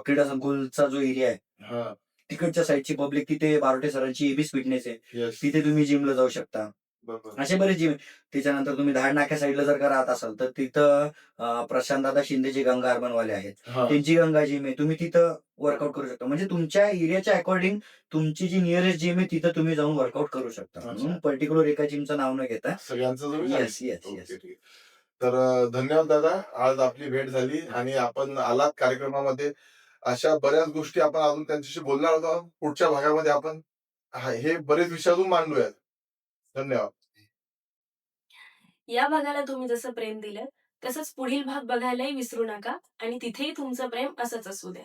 क्रीडा संकुलचा जो एरिया आहे, हां. तिकडच्या साईडची पब्लिक तिथे बारोटे सरांची एबीस फिटनेस आहे. येस. तिथे तुम्ही जिमला जाऊ शकता. बरोबर. असे बरेच जिम आहे. त्याच्यानंतर तुम्ही धाड नाक्या साईडला जर का राहत असाल, तर तिथं प्रशांतदादा शिंदे जे गंगा अर्बनवाले आहेत, हां. त्यांची गंगा जिम आहे. तुम्ही तिथं वर्कआउट करू शकता. म्हणजे तुमच्या एरियाच्या अकॉर्डिंग तुमची जी निअरेस्ट जिम आहे, तिथं तुम्ही जाऊन वर्कआउट करू शकता. अच्छा. म्हणून पर्टिक्युलर एका जिमचं नाव न घेता सगळ्यांचं तुम्ही येस, सांगितलं. Yes, okay, yes. ठीक आहे. तर धन्यवाद दादा. आज आपली भेट झाली आणि आपण आलात कार्यक्रमामध्ये. अशा बऱ्याच गोष्टी आपण अजून त्यांच्याशी बोलणार आहोत. पुढच्या भागामध्ये आपण हे बरेच विषय अजून मांडूयात. धन्यवाद. या भागाला तुम्ही जसं प्रेम दिलं, तसंच पुढील भाग बघायलाही विसरू नका आणि तिथेही तुमचं प्रेम असंच असू द्या.